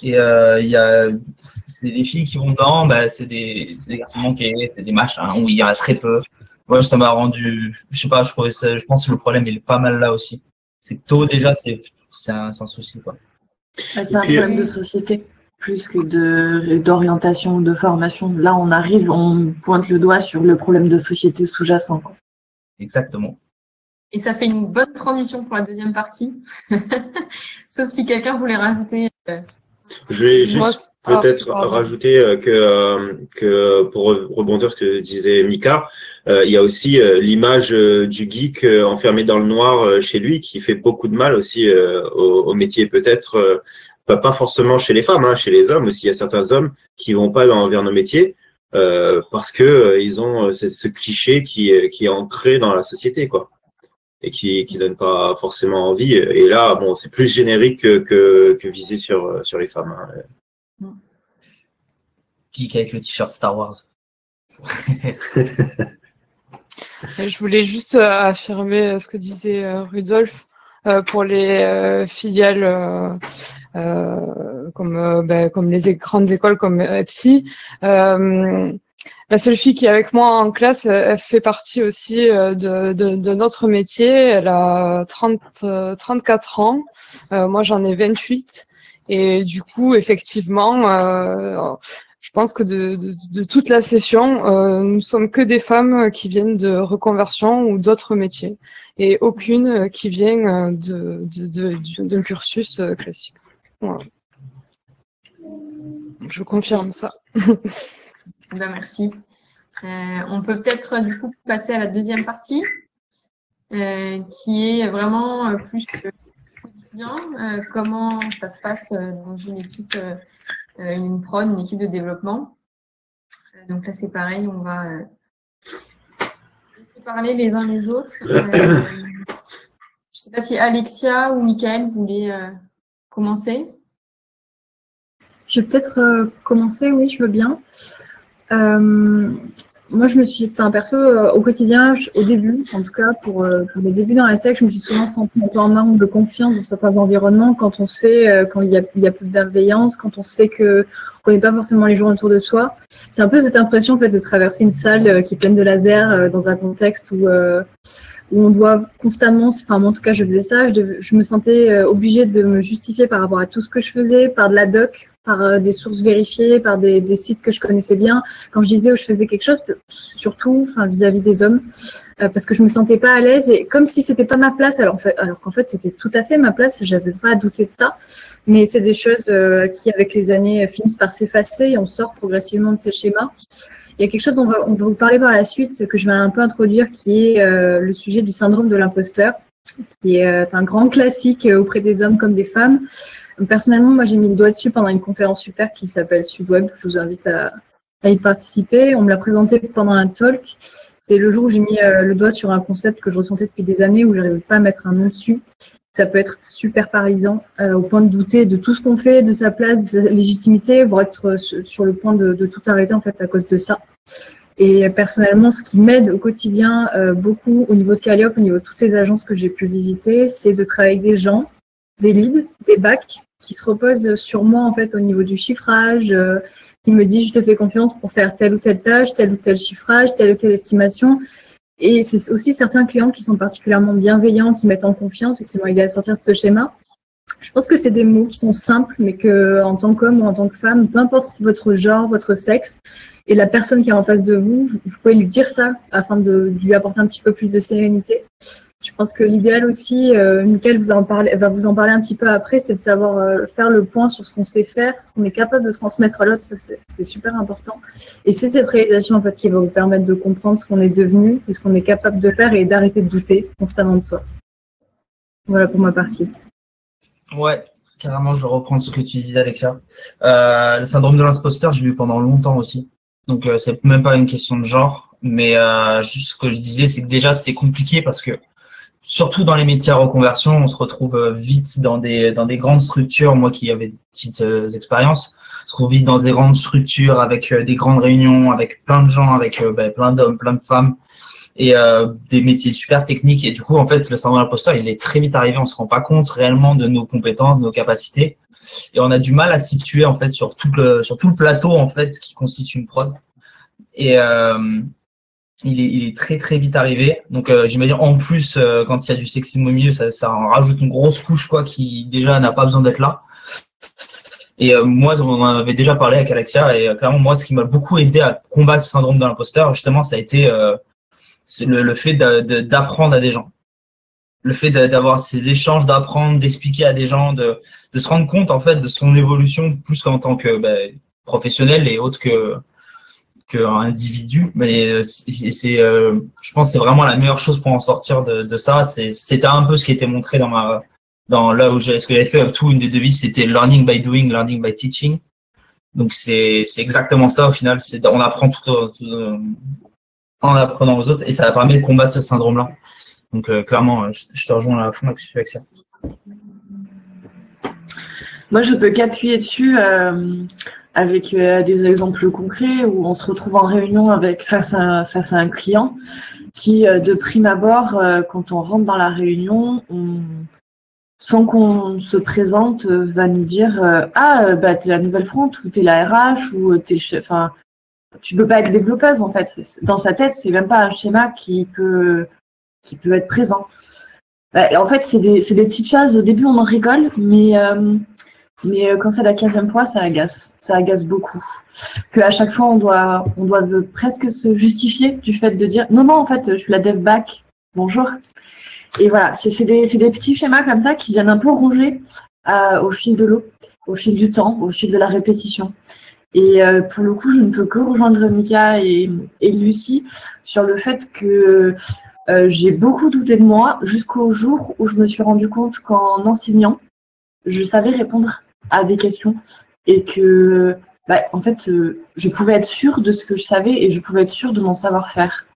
Et il y a c'est les filles qui vont dedans, bah, c'est des garçons manqués, c'est des machins où il y en a très peu. Moi, ça m'a rendu, je sais pas, je pense que le problème il est pas mal là aussi. C'est que tôt déjà, c'est un souci quoi.
C'est un problème de société plus que d'orientation ou de formation. Là, on pointe le doigt sur le problème de société sous-jacent.
Exactement.
Et ça fait une bonne transition pour la deuxième partie. Sauf si quelqu'un voulait rajouter.
Je vais juste peut-être rajouter que pour rebondir sur ce que disait Mika, il y a aussi l'image du geek enfermé dans le noir chez lui qui fait beaucoup de mal aussi au métier, peut-être pas forcément chez les femmes, hein, chez les hommes aussi. Il y a certains hommes qui vont pas vers nos métiers parce que ils ont ce cliché qui est ancré dans la société, quoi. Et qui donne pas forcément envie. Et là, bon, c'est plus générique que visé sur les femmes. Hein.
Geek avec le t-shirt Star Wars.
Je voulais juste affirmer ce que disait Rudolf pour les filiales comme les grandes écoles comme EPSI. La seule fille qui est avec moi en classe, elle fait partie aussi de notre métier. Elle a 34 ans. Moi, j'en ai 28. Et du coup, effectivement, je pense que de toute la session, nous sommes que des femmes qui viennent de reconversion ou d'autres métiers. Et aucune qui vient d'un cursus classique. Voilà. Je confirme ça.
Ben, merci. On peut peut-être du coup passer à la deuxième partie, qui est vraiment plus le quotidien. Comment ça se passe dans une équipe, une prod, une équipe de développement. Donc là, c'est pareil, on va laisser parler les uns les autres. Je ne sais pas si Alexia ou Michael voulaient commencer.
Je vais peut-être commencer, oui, je veux bien. Moi, perso, au quotidien, au début, en tout cas, pour les débuts dans la tech, je me suis souvent sentie un peu en manque de confiance dans certains environnements quand on sait, quand il y a plus de bienveillance, quand on sait qu'on connaît pas forcément les gens autour de soi. C'est un peu cette impression, en fait, de traverser une salle qui est pleine de lasers dans un contexte où on doit constamment, enfin, moi, en tout cas, je faisais ça, je me sentais obligée de me justifier par rapport à tout ce que je faisais, par de la doc, par des sources vérifiées, par des sites que je connaissais bien. Quand je disais où je faisais quelque chose, surtout, enfin, vis-à-vis des hommes, parce que je me sentais pas à l'aise et comme si c'était pas ma place, alors qu'en fait, c'était tout à fait ma place, j'avais pas à douter de ça. Mais c'est des choses qui, avec les années, finissent par s'effacer et on sort progressivement de ces schémas. Il y a quelque chose dont on va vous parler par la suite, que je vais un peu introduire, qui est le sujet du syndrome de l'imposteur, qui est un grand classique auprès des hommes comme des femmes. Personnellement, moi, j'ai mis le doigt dessus pendant une conférence super qui s'appelle Sudweb. Je vous invite à y participer. On me l'a présenté pendant un talk. C'était le jour où j'ai mis le doigt sur un concept que je ressentais depuis des années, où je n'arrivais pas à mettre un nom dessus. Ça peut être super paralysant, au point de douter de tout ce qu'on fait, de sa place, de sa légitimité, voire être sur le point de tout arrêter en fait à cause de ça. Et personnellement, ce qui m'aide au quotidien beaucoup au niveau de Calliope, au niveau de toutes les agences que j'ai pu visiter, c'est de travailler avec des gens, des leads, des bacs, qui se reposent sur moi en fait au niveau du chiffrage, qui me disent je te fais confiance pour faire telle ou telle tâche, tel ou tel chiffrage, telle ou telle estimation. Et c'est aussi certains clients qui sont particulièrement bienveillants, qui mettent en confiance et qui m'ont aidé à sortir de ce schéma. Je pense que c'est des mots qui sont simples, mais que en tant qu'homme ou en tant que femme, peu importe votre genre, votre sexe, et la personne qui est en face de vous, vous pouvez lui dire ça afin de lui apporter un petit peu plus de sérénité. Je pense que l'idéal aussi, Mickaël va vous en parler un petit peu après, c'est de savoir faire le point sur ce qu'on sait faire, ce qu'on est capable de transmettre à l'autre, ça c'est super important. Et c'est cette réalisation en fait qui va vous permettre de comprendre ce qu'on est devenu et ce qu'on est capable de faire et d'arrêter de douter constamment de soi. Voilà pour ma partie.
Ouais. Carrément, je vais reprendre ce que tu disais, Alexia. Le syndrome de l'imposteur, j'ai vu pendant longtemps aussi. Donc, c'est même pas une question de genre, mais juste ce que je disais, c'est que déjà, c'est compliqué parce que, surtout dans les métiers à reconversion, on se retrouve vite dans des grandes structures. Moi qui avais des petites expériences, on se retrouve vite dans des grandes structures avec des grandes réunions, avec plein de gens, avec plein d'hommes, plein de femmes et des métiers super techniques. Et du coup, en fait, le syndrome de l'imposteur, il est très vite arrivé. On se rend pas compte réellement de nos compétences, de nos capacités. Et on a du mal à se situer, en fait, sur tout le plateau, en fait, qui constitue une prod. Et il est très, très vite arrivé. Donc, j'imagine, en plus, quand il y a du sexisme au milieu, ça en rajoute une grosse couche, quoi, qui déjà n'a pas besoin d'être là. Et moi, on en avait déjà parlé avec Alexia. Et clairement, moi, ce qui m'a beaucoup aidé à combattre ce syndrome de l'imposteur, justement, ça a été le fait d'apprendre à des gens. Le fait d'avoir ces échanges, d'apprendre, d'expliquer à des gens, de se rendre compte en fait de son évolution plus qu'en tant que professionnel et autre qu'un individu. Mais je pense que c'est vraiment la meilleure chose pour en sortir de ça. C'était un peu ce qui était montré dans là où ce que j'avais fait tout, une des devises, c'était learning by doing, learning by teaching. Donc c'est exactement ça au final. On apprend tout en apprenant aux autres et ça permet de combattre ce syndrome-là. Donc clairement, je te rejoins à fond là-dessus avec ça.
Moi, je peux qu'appuyer dessus avec des exemples concrets où on se retrouve en réunion face à un client qui, de prime abord, quand on rentre dans la réunion, sans qu'on se présente, va nous dire t'es la nouvelle front ou t'es la RH ou t'es le chef. Enfin, tu peux pas être développeuse en fait. Dans sa tête, c'est même pas un schéma qui peut être présent. En fait, c'est des petites choses. Au début, on en rigole, mais quand c'est la 15e fois, ça agace. Ça agace beaucoup. Qu'à chaque fois, on doit presque se justifier du fait de dire non, en fait, je suis la dev back. Bonjour. Et voilà, c'est des petits schémas comme ça qui viennent un peu ronger au fil de l'eau, au fil du temps, au fil de la répétition. Et pour le coup, je ne peux que rejoindre Mika et Lucie sur le fait que j'ai beaucoup douté de moi jusqu'au jour où je me suis rendu compte qu'en enseignant, je savais répondre à des questions et que, en fait, je pouvais être sûre de ce que je savais et je pouvais être sûre de mon savoir-faire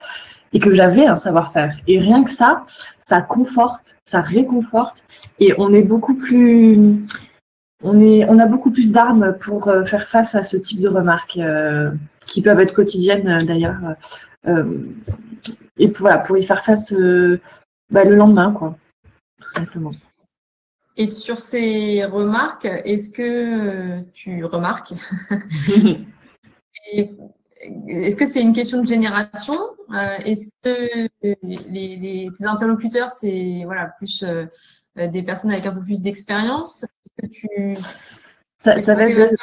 et que j'avais un savoir-faire. Et rien que ça conforte, ça réconforte et on a beaucoup plus d'armes pour faire face à ce type de remarques qui peuvent être quotidiennes d'ailleurs. Et pour y faire face le lendemain, quoi, tout simplement.
Et sur ces remarques, est-ce que tu remarques est-ce que c'est une question de génération? Est-ce que tes interlocuteurs, c'est plus des personnes avec un peu plus d'expérience? Est-ce que
ça va être...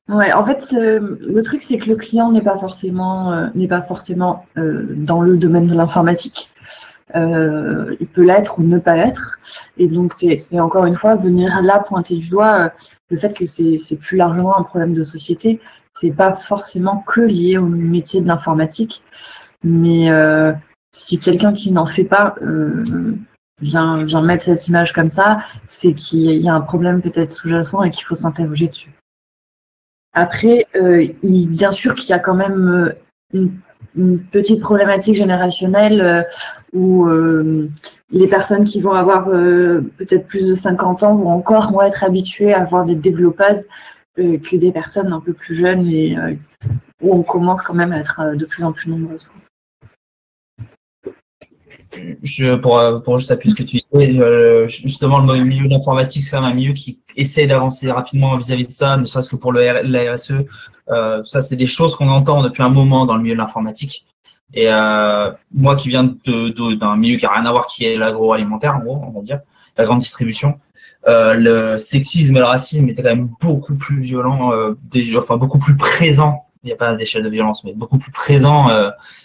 Ouais, en fait, le truc, c'est que le client n'est pas forcément dans le domaine de l'informatique. Il peut l'être ou ne pas l'être. Et donc, c'est encore une fois venir là pointer du doigt le fait que c'est plus largement un problème de société. C'est pas forcément que lié au métier de l'informatique. Mais si quelqu'un qui n'en fait pas vient mettre cette image comme ça, c'est qu'il y a un problème peut-être sous-jacent et qu'il faut s'interroger dessus. Après, bien sûr qu'il y a quand même une petite problématique générationnelle où les personnes qui vont avoir peut-être plus de 50 ans vont encore moins être habituées à avoir des développeuses que des personnes un peu plus jeunes et où on commence quand même à être de plus en plus nombreuses.
Pour juste appuyer ce que tu disais, justement, le milieu de l'informatique, c'est quand même un milieu qui essaie d'avancer rapidement vis-à-vis de ça, ne serait-ce que pour la RSE. Ça, c'est des choses qu'on entend depuis un moment dans le milieu de l'informatique. Et moi qui viens d'un milieu qui n'a rien à voir, qui est l'agroalimentaire, en gros, on va dire, la grande distribution, le sexisme et le racisme étaient quand même beaucoup plus violents, beaucoup plus présents. Il n'y a pas d'échelle de violence, mais beaucoup plus présent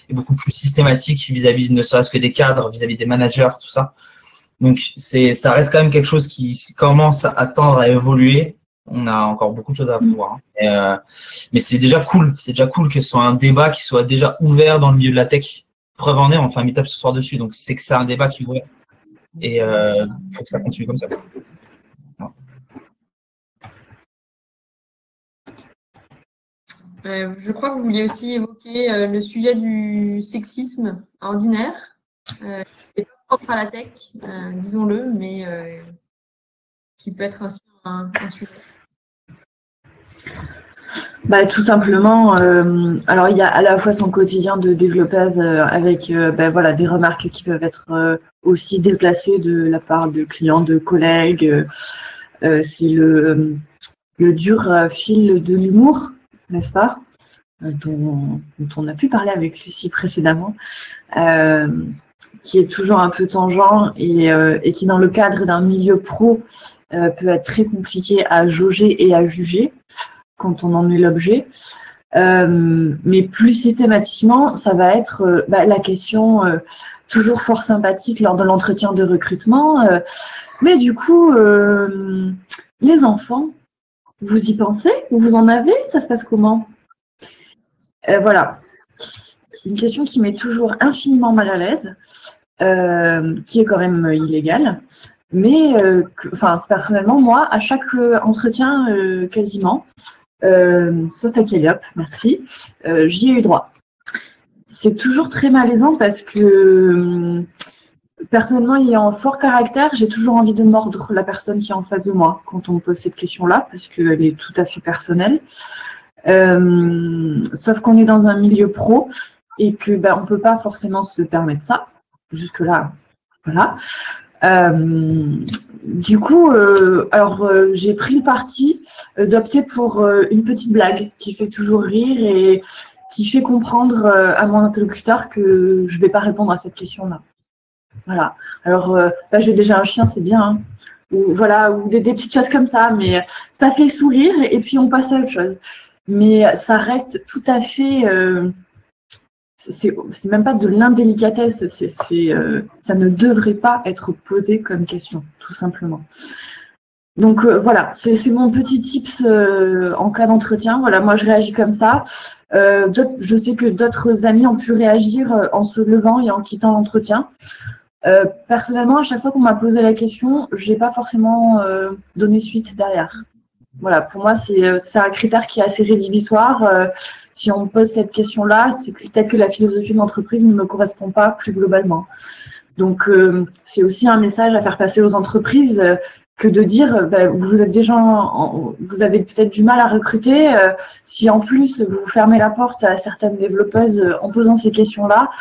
et beaucoup plus systématique vis-à-vis ne serait-ce que des cadres, vis-à-vis des managers, tout ça. Donc, ça reste quand même quelque chose qui commence à tendre à évoluer. On a encore beaucoup de choses à voir. Mais c'est déjà cool. C'est déjà cool que ce soit un débat qui soit déjà ouvert dans le milieu de la tech. Preuve en est, on fait un meet-up ce soir dessus. Donc, c'est que c'est un débat qui est ouvert. Et il faut que ça continue comme ça.
Je crois que vous vouliez aussi évoquer le sujet du sexisme ordinaire, qui n'est pas propre à la tech, disons-le, mais qui peut être aussi un sujet.
Bah, tout simplement, alors il y a à la fois son quotidien de développeuse avec voilà, des remarques qui peuvent être aussi déplacées de la part de clients, de collègues. C'est le dur fil de l'humour, n'est-ce pas, dont on a pu parler avec Lucie précédemment, qui est toujours un peu tangent et qui, dans le cadre d'un milieu pro, peut être très compliqué à jauger et à juger quand on en est l'objet. Mais plus systématiquement, ça va être la question toujours fort sympathique lors de l'entretien de recrutement. Mais du coup, les enfants, vous y pensez? Vous en avez? Ça se passe comment? Voilà. Une question qui m'est toujours infiniment mal à l'aise, qui est quand même illégale. Mais personnellement, moi, à chaque entretien, quasiment, sauf à Calliope, merci, j'y ai eu droit. C'est toujours très malaisant parce que personnellement, ayant un fort caractère, j'ai toujours envie de mordre la personne qui est en face de moi quand on me pose cette question-là, parce qu'elle est tout à fait personnelle. Sauf qu'on est dans un milieu pro et que on peut pas forcément se permettre ça. Jusque-là, voilà. Du coup, j'ai pris le parti d'opter pour une petite blague qui fait toujours rire et qui fait comprendre à mon interlocuteur que je vais pas répondre à cette question-là. Voilà. Alors, j'ai déjà un chien, c'est bien, hein. Ou des petites choses comme ça, mais ça fait sourire et puis on passe à autre chose. Mais ça reste tout à fait. C'est même pas de l'indélicatesse, ça ne devrait pas être posé comme question, tout simplement. Donc voilà, c'est mon petit tips en cas d'entretien. Voilà, moi je réagis comme ça. Je sais que d'autres amis ont pu réagir en se levant et en quittant l'entretien. Personnellement, à chaque fois qu'on m'a posé la question, j'ai pas forcément donné suite derrière. Voilà, pour moi, c'est un critère qui est assez rédhibitoire. Si on me pose cette question-là, c'est peut-être que la philosophie de l'entreprise ne me correspond pas plus globalement. Donc, c'est aussi un message à faire passer aux entreprises que de dire, vous êtes déjà, vous avez peut-être du mal à recruter. Si en plus vous fermez la porte à certaines développeuses en posant ces questions-là,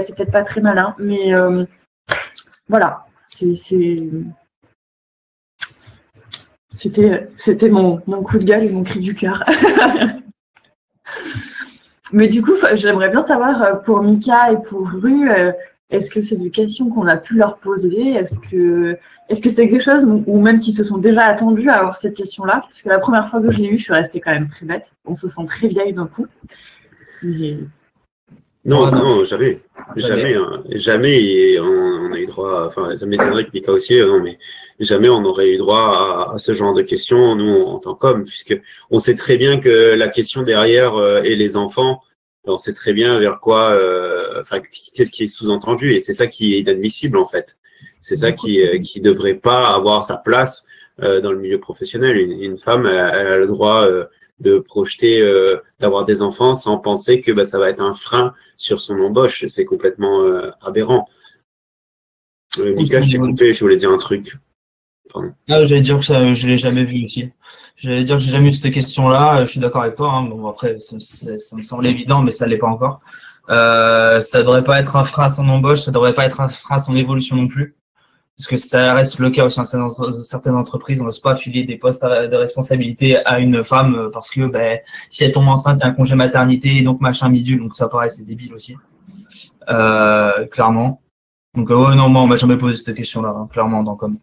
c'est peut-être pas très malin. Mais voilà, c'était mon coup de gueule et mon cri du cœur. Mais du coup, j'aimerais bien savoir pour Mika et pour Ru, est-ce que c'est des questions qu'on a pu leur poser? Est-ce que c'est quelque chose, ou même qui se sont déjà attendus à avoir cette question-là? Parce que la première fois que je l'ai eu, je suis restée quand même très bête. On se sent très vieille d'un coup.
Non, jamais. Jamais on a eu droit, enfin, ça m'étonnerait que Mika aussi, non, mais jamais on aurait eu droit à ce genre de questions, nous, en tant qu'hommes, puisque on sait très bien que la question derrière est les enfants, on sait très bien vers quoi, qu'est-ce qui est sous-entendu, et c'est ça qui est inadmissible, en fait. C'est ça qui devrait pas avoir sa place dans le milieu professionnel. Une femme, elle a le droit de projeter, d'avoir des enfants sans penser que ça va être un frein sur son embauche. C'est complètement aberrant. Mika, je t'ai coupé, je voulais dire un truc. Pardon.
J'allais dire que je l'ai jamais vu aussi. J'allais dire que j'ai jamais eu cette question-là. Je suis d'accord avec toi. Hein. Bon, après, ça me semble évident, mais ça l'est pas encore. Ça devrait pas être un frein à son embauche, ça devrait pas être un frein à son évolution non plus. Parce que ça reste le cas aussi dans certaines entreprises, on n'ose pas filer des postes de responsabilité à une femme parce que si elle tombe enceinte, il y a un congé maternité, donc machin bidule, donc ça pareil, c'est débile aussi. Clairement. Donc non, moi on m'a jamais posé cette question-là, hein, clairement dans comme.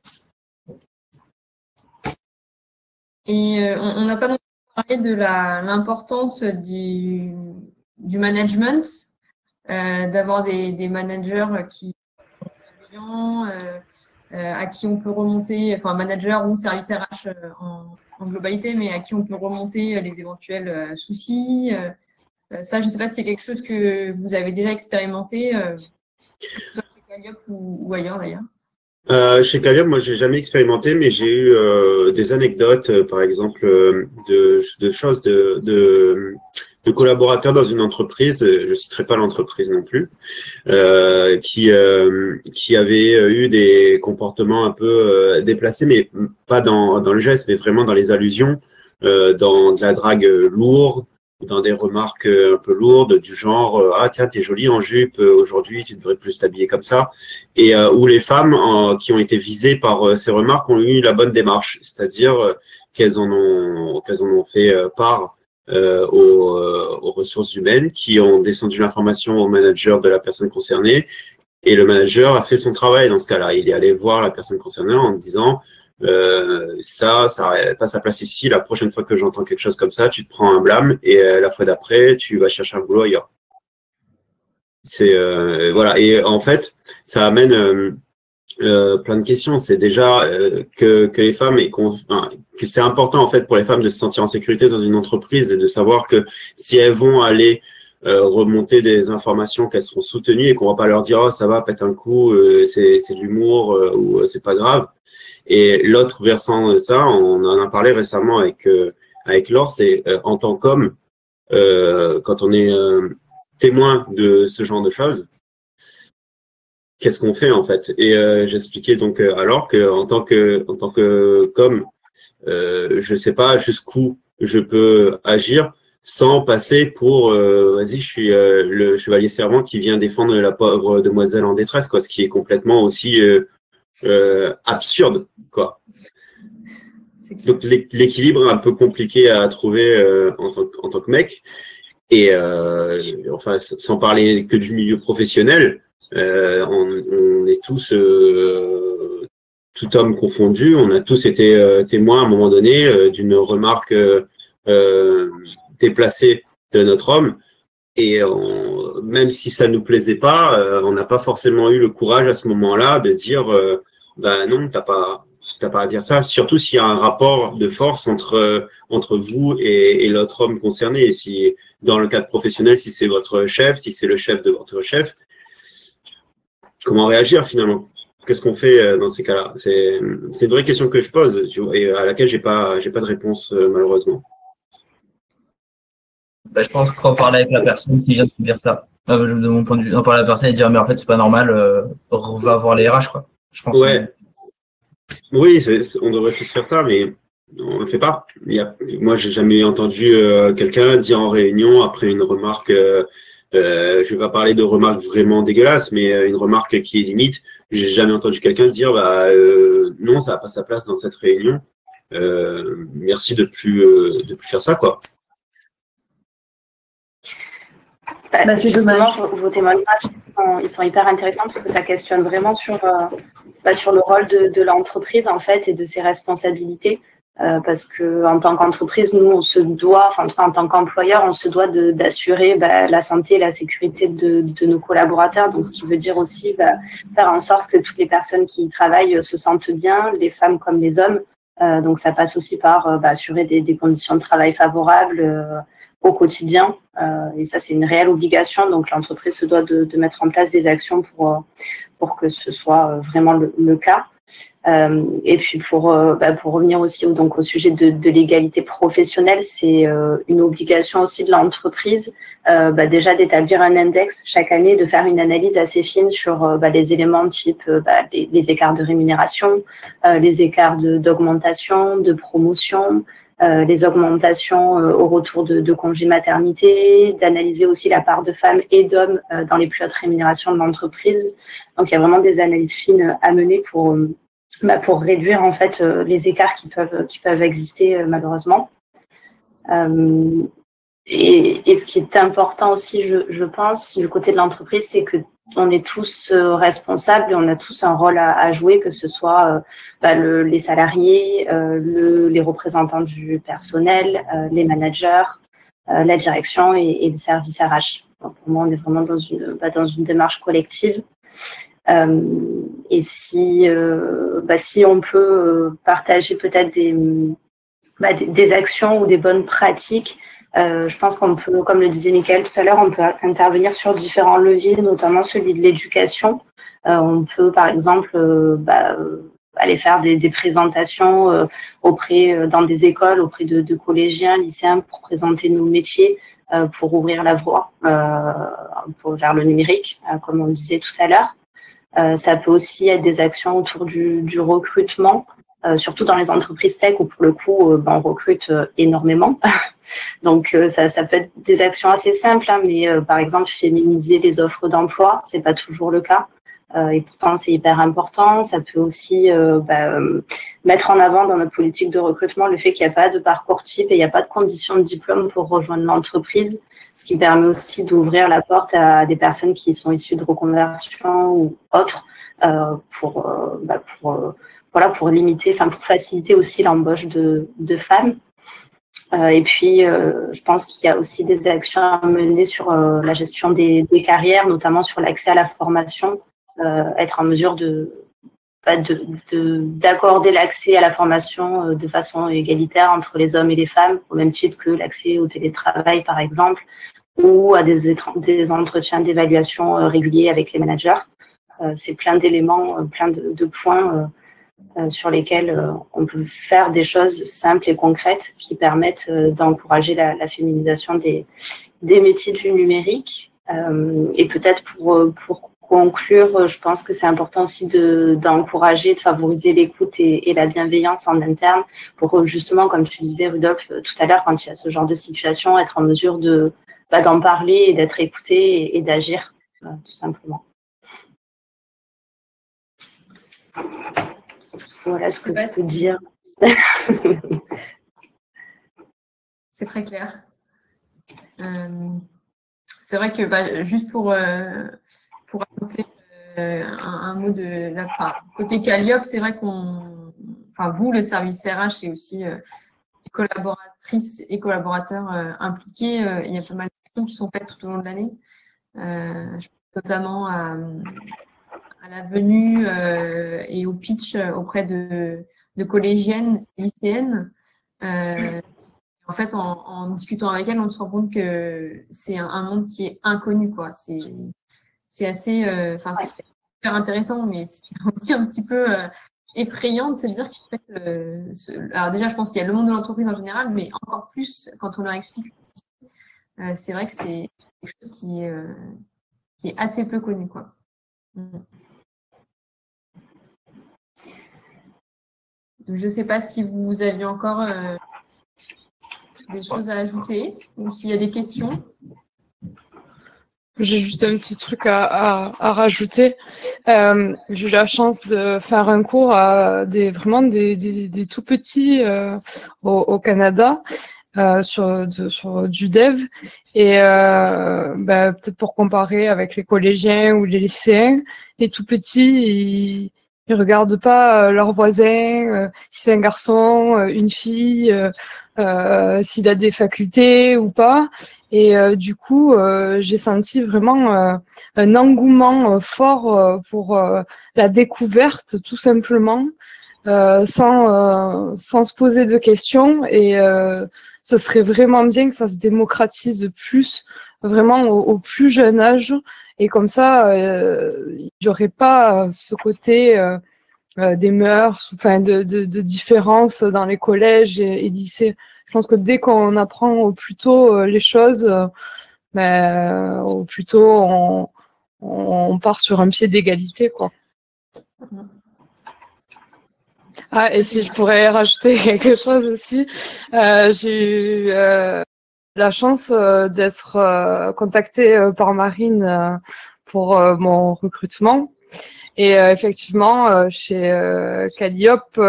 Et on n'a pas non plus parlé de l'importance du management, d'avoir des managers qui à qui on peut remonter, enfin manager ou service RH en globalité, mais à qui on peut remonter les éventuels soucis. Ça, je ne sais pas si c'est quelque chose que vous avez déjà expérimenté, soit chez Calliope ou ailleurs d'ailleurs.
Chez Calliope, moi, j'ai jamais expérimenté, mais j'ai eu des anecdotes, par exemple, de choses de collaborateurs dans une entreprise, je citerai pas l'entreprise non plus, qui avait eu des comportements un peu déplacés, mais pas dans le geste, mais vraiment dans les allusions, dans de la drague lourde, dans des remarques un peu lourdes du genre ah tiens t'es jolie en jupe aujourd'hui, tu devrais plus t'habiller comme ça, et où les femmes qui ont été visées par ces remarques ont eu la bonne démarche, c'est-à-dire qu'elles en ont fait part aux ressources humaines, qui ont descendu l'information au manager de la personne concernée, et le manager a fait son travail dans ce cas-là. Il est allé voir la personne concernée en disant ça n'a pas sa place ici, la prochaine fois que j'entends quelque chose comme ça, tu te prends un blâme, et la fois d'après, tu vas chercher un boulot ailleurs. C'est voilà, et en fait, ça amène plein de questions. C'est déjà que les femmes que c'est important en fait pour les femmes de se sentir en sécurité dans une entreprise, et de savoir que si elles vont aller remonter des informations, qu'elles seront soutenues, et qu'on va pas leur dire oh ça va, pète un coup, c'est de l'humour, ou c'est pas grave. Et l'autre versant de ça, on en a parlé récemment avec Laure, c'est en tant qu'homme, quand on est témoin de ce genre de choses, qu'est-ce qu'on fait en fait? Et j'expliquais donc alors que en tant que qu'homme, je sais pas jusqu'où je peux agir sans passer pour vas-y, je suis le chevalier servant qui vient défendre la pauvre demoiselle en détresse, quoi, ce qui est complètement aussi absurde, quoi. Donc l'équilibre est un peu compliqué à trouver en tant que mec, et enfin sans parler que du milieu professionnel, on est tous tout homme confondu, on a tous été témoins à un moment donné d'une remarque déplacée de notre homme, et même si ça nous plaisait pas, on n'a pas forcément eu le courage à ce moment-là de dire bah non, t'as pas à dire ça, surtout s'il y a un rapport de force entre vous et l'autre homme concerné. Et si dans le cadre professionnel, si c'est votre chef, si c'est le chef de votre chef, comment réagir finalement? Qu'est-ce qu'on fait dans ces cas-là? C'est une vraie question que je pose, tu vois, et à laquelle j'ai pas de réponse malheureusement.
Bah, je pense qu'on parler avec la personne qui vient de subir ça. De mon point de vue, en parler à la personne et dire mais en fait c'est pas normal, on va voir les RH, quoi. Je pense.
Ouais. Oui, on devrait tous faire ça, mais on le fait pas. Moi, j'ai jamais entendu quelqu'un dire en réunion après une remarque. Je vais pas parler de remarques vraiment dégueulasses, mais une remarque qui est limite. J'ai jamais entendu quelqu'un dire bah non, ça n'a pas sa place dans cette réunion. Merci de plus faire ça, quoi.
C'est dommage. Vos témoignages, ils sont hyper intéressants parce que ça questionne vraiment sur le rôle de l'entreprise en fait et de ses responsabilités. Parce que en tant qu'entreprise, nous, on se doit, enfin en tout cas en tant qu'employeur, on se doit d'assurer la santé et la sécurité de nos collaborateurs. Donc, ce qui veut dire aussi faire en sorte que toutes les personnes qui y travaillent se sentent bien, les femmes comme les hommes. Donc, ça passe aussi par assurer des conditions de travail favorables au quotidien. Et ça, c'est une réelle obligation. Donc, l'entreprise se doit de mettre en place des actions pour que ce soit vraiment le cas. Et puis pour revenir aussi au sujet de l'égalité professionnelle, c'est une obligation aussi de l'entreprise déjà d'établir un index chaque année, de faire une analyse assez fine sur les éléments type les écarts de rémunération, les écarts d'augmentation, de promotion, les augmentations au retour de congé maternité, d'analyser aussi la part de femmes et d'hommes dans les plus hautes rémunérations de l'entreprise. Donc il y a vraiment des analyses fines à mener pour réduire en fait les écarts qui peuvent exister malheureusement. Et ce qui est important aussi, je pense, du côté de l'entreprise, c'est que on est tous responsables et on a tous un rôle à jouer, que ce soit les salariés, les représentants du personnel, les managers, la direction et le service RH. Donc, pour moi, on est vraiment dans une démarche collective. Et si on peut partager peut-être des actions ou des bonnes pratiques, je pense qu'on peut, comme le disait Mickaël tout à l'heure, on peut intervenir sur différents leviers, notamment celui de l'éducation. On peut, par exemple, aller faire des présentations dans des écoles, auprès de collégiens, lycéens, pour présenter nos métiers, pour ouvrir la voie vers le numérique, comme on le disait tout à l'heure. Ça peut aussi être des actions autour du recrutement, surtout dans les entreprises tech où pour le coup on recrute énormément. Donc ça peut être des actions assez simples, hein, mais par exemple féminiser les offres d'emploi, c'est pas toujours le cas. Et pourtant c'est hyper important. Ça peut aussi mettre en avant dans notre politique de recrutement le fait qu'il n'y a pas de parcours type et il n'y a pas de conditions de diplôme pour rejoindre l'entreprise, ce qui permet aussi d'ouvrir la porte à des personnes qui sont issues de reconversion ou autres pour limiter, pour faciliter aussi l'embauche de femmes. Et puis, je pense qu'il y a aussi des actions à mener sur la gestion des carrières, notamment sur l'accès à la formation, être en mesure d'accorder l'accès à la formation de façon égalitaire entre les hommes et les femmes, au même titre que l'accès au télétravail, par exemple, ou à des entretiens d'évaluation réguliers avec les managers. C'est plein d'éléments, plein de points sur lesquels on peut faire des choses simples et concrètes qui permettent d'encourager la féminisation des métiers du numérique. Et peut-être pour conclure, je pense que c'est important aussi d'encourager, de favoriser l'écoute et la bienveillance en interne pour justement, comme tu disais, Rudolf, tout à l'heure, quand il y a ce genre de situation, être en mesure d'en parler et d'être écouté et d'agir, tout simplement. Voilà ce que je peux dire.
C'est très clair. C'est vrai que juste pour ajouter un mot côté Calliope, c'est vrai vous, le service RH, et aussi les collaboratrices et collaborateurs impliqués, il y a pas mal d'actions qui sont faites tout au long de l'année. Je pense notamment à la venue et au pitch auprès de collégiennes et lycéennes. En fait, en discutant avec elles, on se rend compte que c'est un monde qui est inconnu, quoi. C'est assez, c'est super intéressant, mais c'est aussi un petit peu effrayant de se dire qu'en fait, alors déjà, je pense qu'il y a le monde de l'entreprise en général, mais encore plus quand on leur explique. C'est vrai que c'est quelque chose qui est assez peu connu, quoi. Donc, je ne sais pas si vous aviez encore des choses à ajouter ou s'il y a des questions.
J'ai juste un petit truc à rajouter. J'ai eu la chance de faire un cours à des tout petits au Canada sur du dev et peut-être pour comparer avec les collégiens ou les lycéens, les tout petits ils regardent pas leurs voisins, si c'est un garçon, une fille, s'il a des facultés ou pas. Et du coup, j'ai senti vraiment un engouement fort pour la découverte, tout simplement, sans se poser de questions. Et ce serait vraiment bien que ça se démocratise plus, vraiment au plus jeune âge. Et comme ça, il n'y aurait pas ce côté des mœurs, de différences dans les collèges et lycées. Je pense que dès qu'on apprend au plus tôt les choses, au plus tôt on part sur un pied d'égalité, quoi. Ah, et si je pourrais rajouter quelque chose aussi, j'ai eu la chance d'être contactée par Marine pour mon recrutement. Et effectivement, chez Calliope,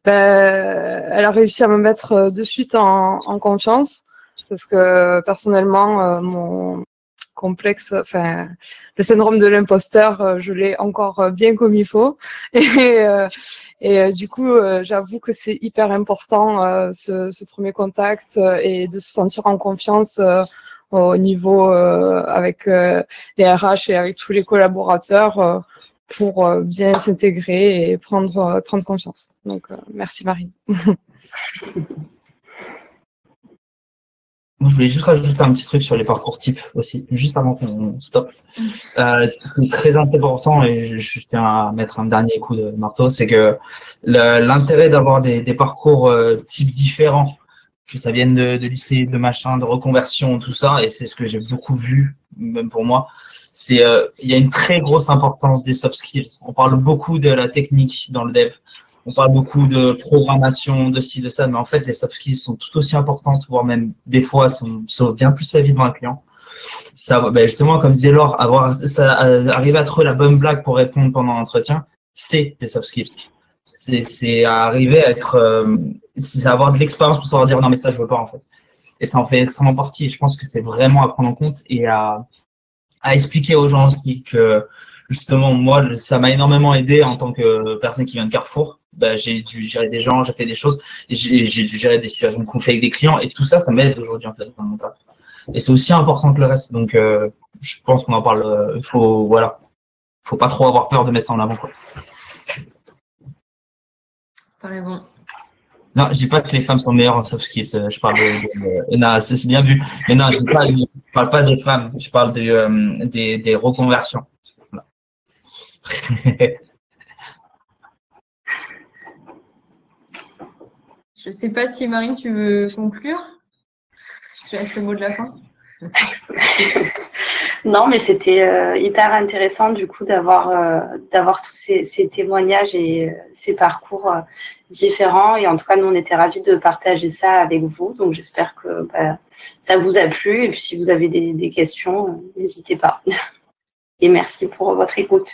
elle a réussi à me mettre de suite en confiance parce que personnellement, mon complexe, le syndrome de l'imposteur, je l'ai encore bien comme il faut. Et du coup, j'avoue que c'est hyper important ce premier contact et de se sentir en confiance au niveau avec les RH et avec tous les collaborateurs pour bien s'intégrer et prendre confiance. Donc, merci Marine.
Moi, je voulais juste rajouter un petit truc sur les parcours types aussi, juste avant qu'on stoppe. C'est très important et je tiens à mettre un dernier coup de marteau, c'est que l'intérêt d'avoir des parcours types différents que ça vienne de lycée, de machin, de reconversion, tout ça, et c'est ce que j'ai beaucoup vu, même pour moi. C'est il y a une très grosse importance des soft skills. On parle beaucoup de la technique dans le dev. On parle beaucoup de programmation, de ci, de ça, mais en fait, les soft skills sont tout aussi importantes, voire même des fois sauvent bien plus la vie devant un client. Ça, ben justement, comme disait Laure, arriver à trouver la bonne blague pour répondre pendant l'entretien, c'est des soft skills. C'est arriver à être, c'est avoir de l'expérience pour savoir dire non mais ça je veux pas en fait. Et ça en fait extrêmement partie. Je pense que c'est vraiment à prendre en compte et à expliquer aux gens aussi que justement moi ça m'a énormément aidé en tant que personne qui vient de Carrefour. Ben, j'ai dû gérer des gens, j'ai fait des choses et j'ai dû gérer des situations de conflit avec des clients et tout ça, ça m'aide aujourd'hui en fait dans mon taf. Et c'est aussi important que le reste. Donc je pense qu'on en parle. Faut pas trop avoir peur de mettre ça en avant quoi.
T'as raison.
Non, je dis pas que les femmes sont meilleures en soft skills. Je parle non, c'est bien vu. Mais non, je parle pas des femmes. Je parle des reconversions. Voilà.
Je sais pas si Marine, tu veux conclure? Je te laisse le mot de la fin.
Non, mais c'était hyper intéressant du coup d'avoir tous ces témoignages et ces parcours différents. Et en tout cas, nous, on était ravis de partager ça avec vous. Donc, j'espère que ça vous a plu. Et puis, si vous avez des questions, n'hésitez pas. Et merci pour votre écoute.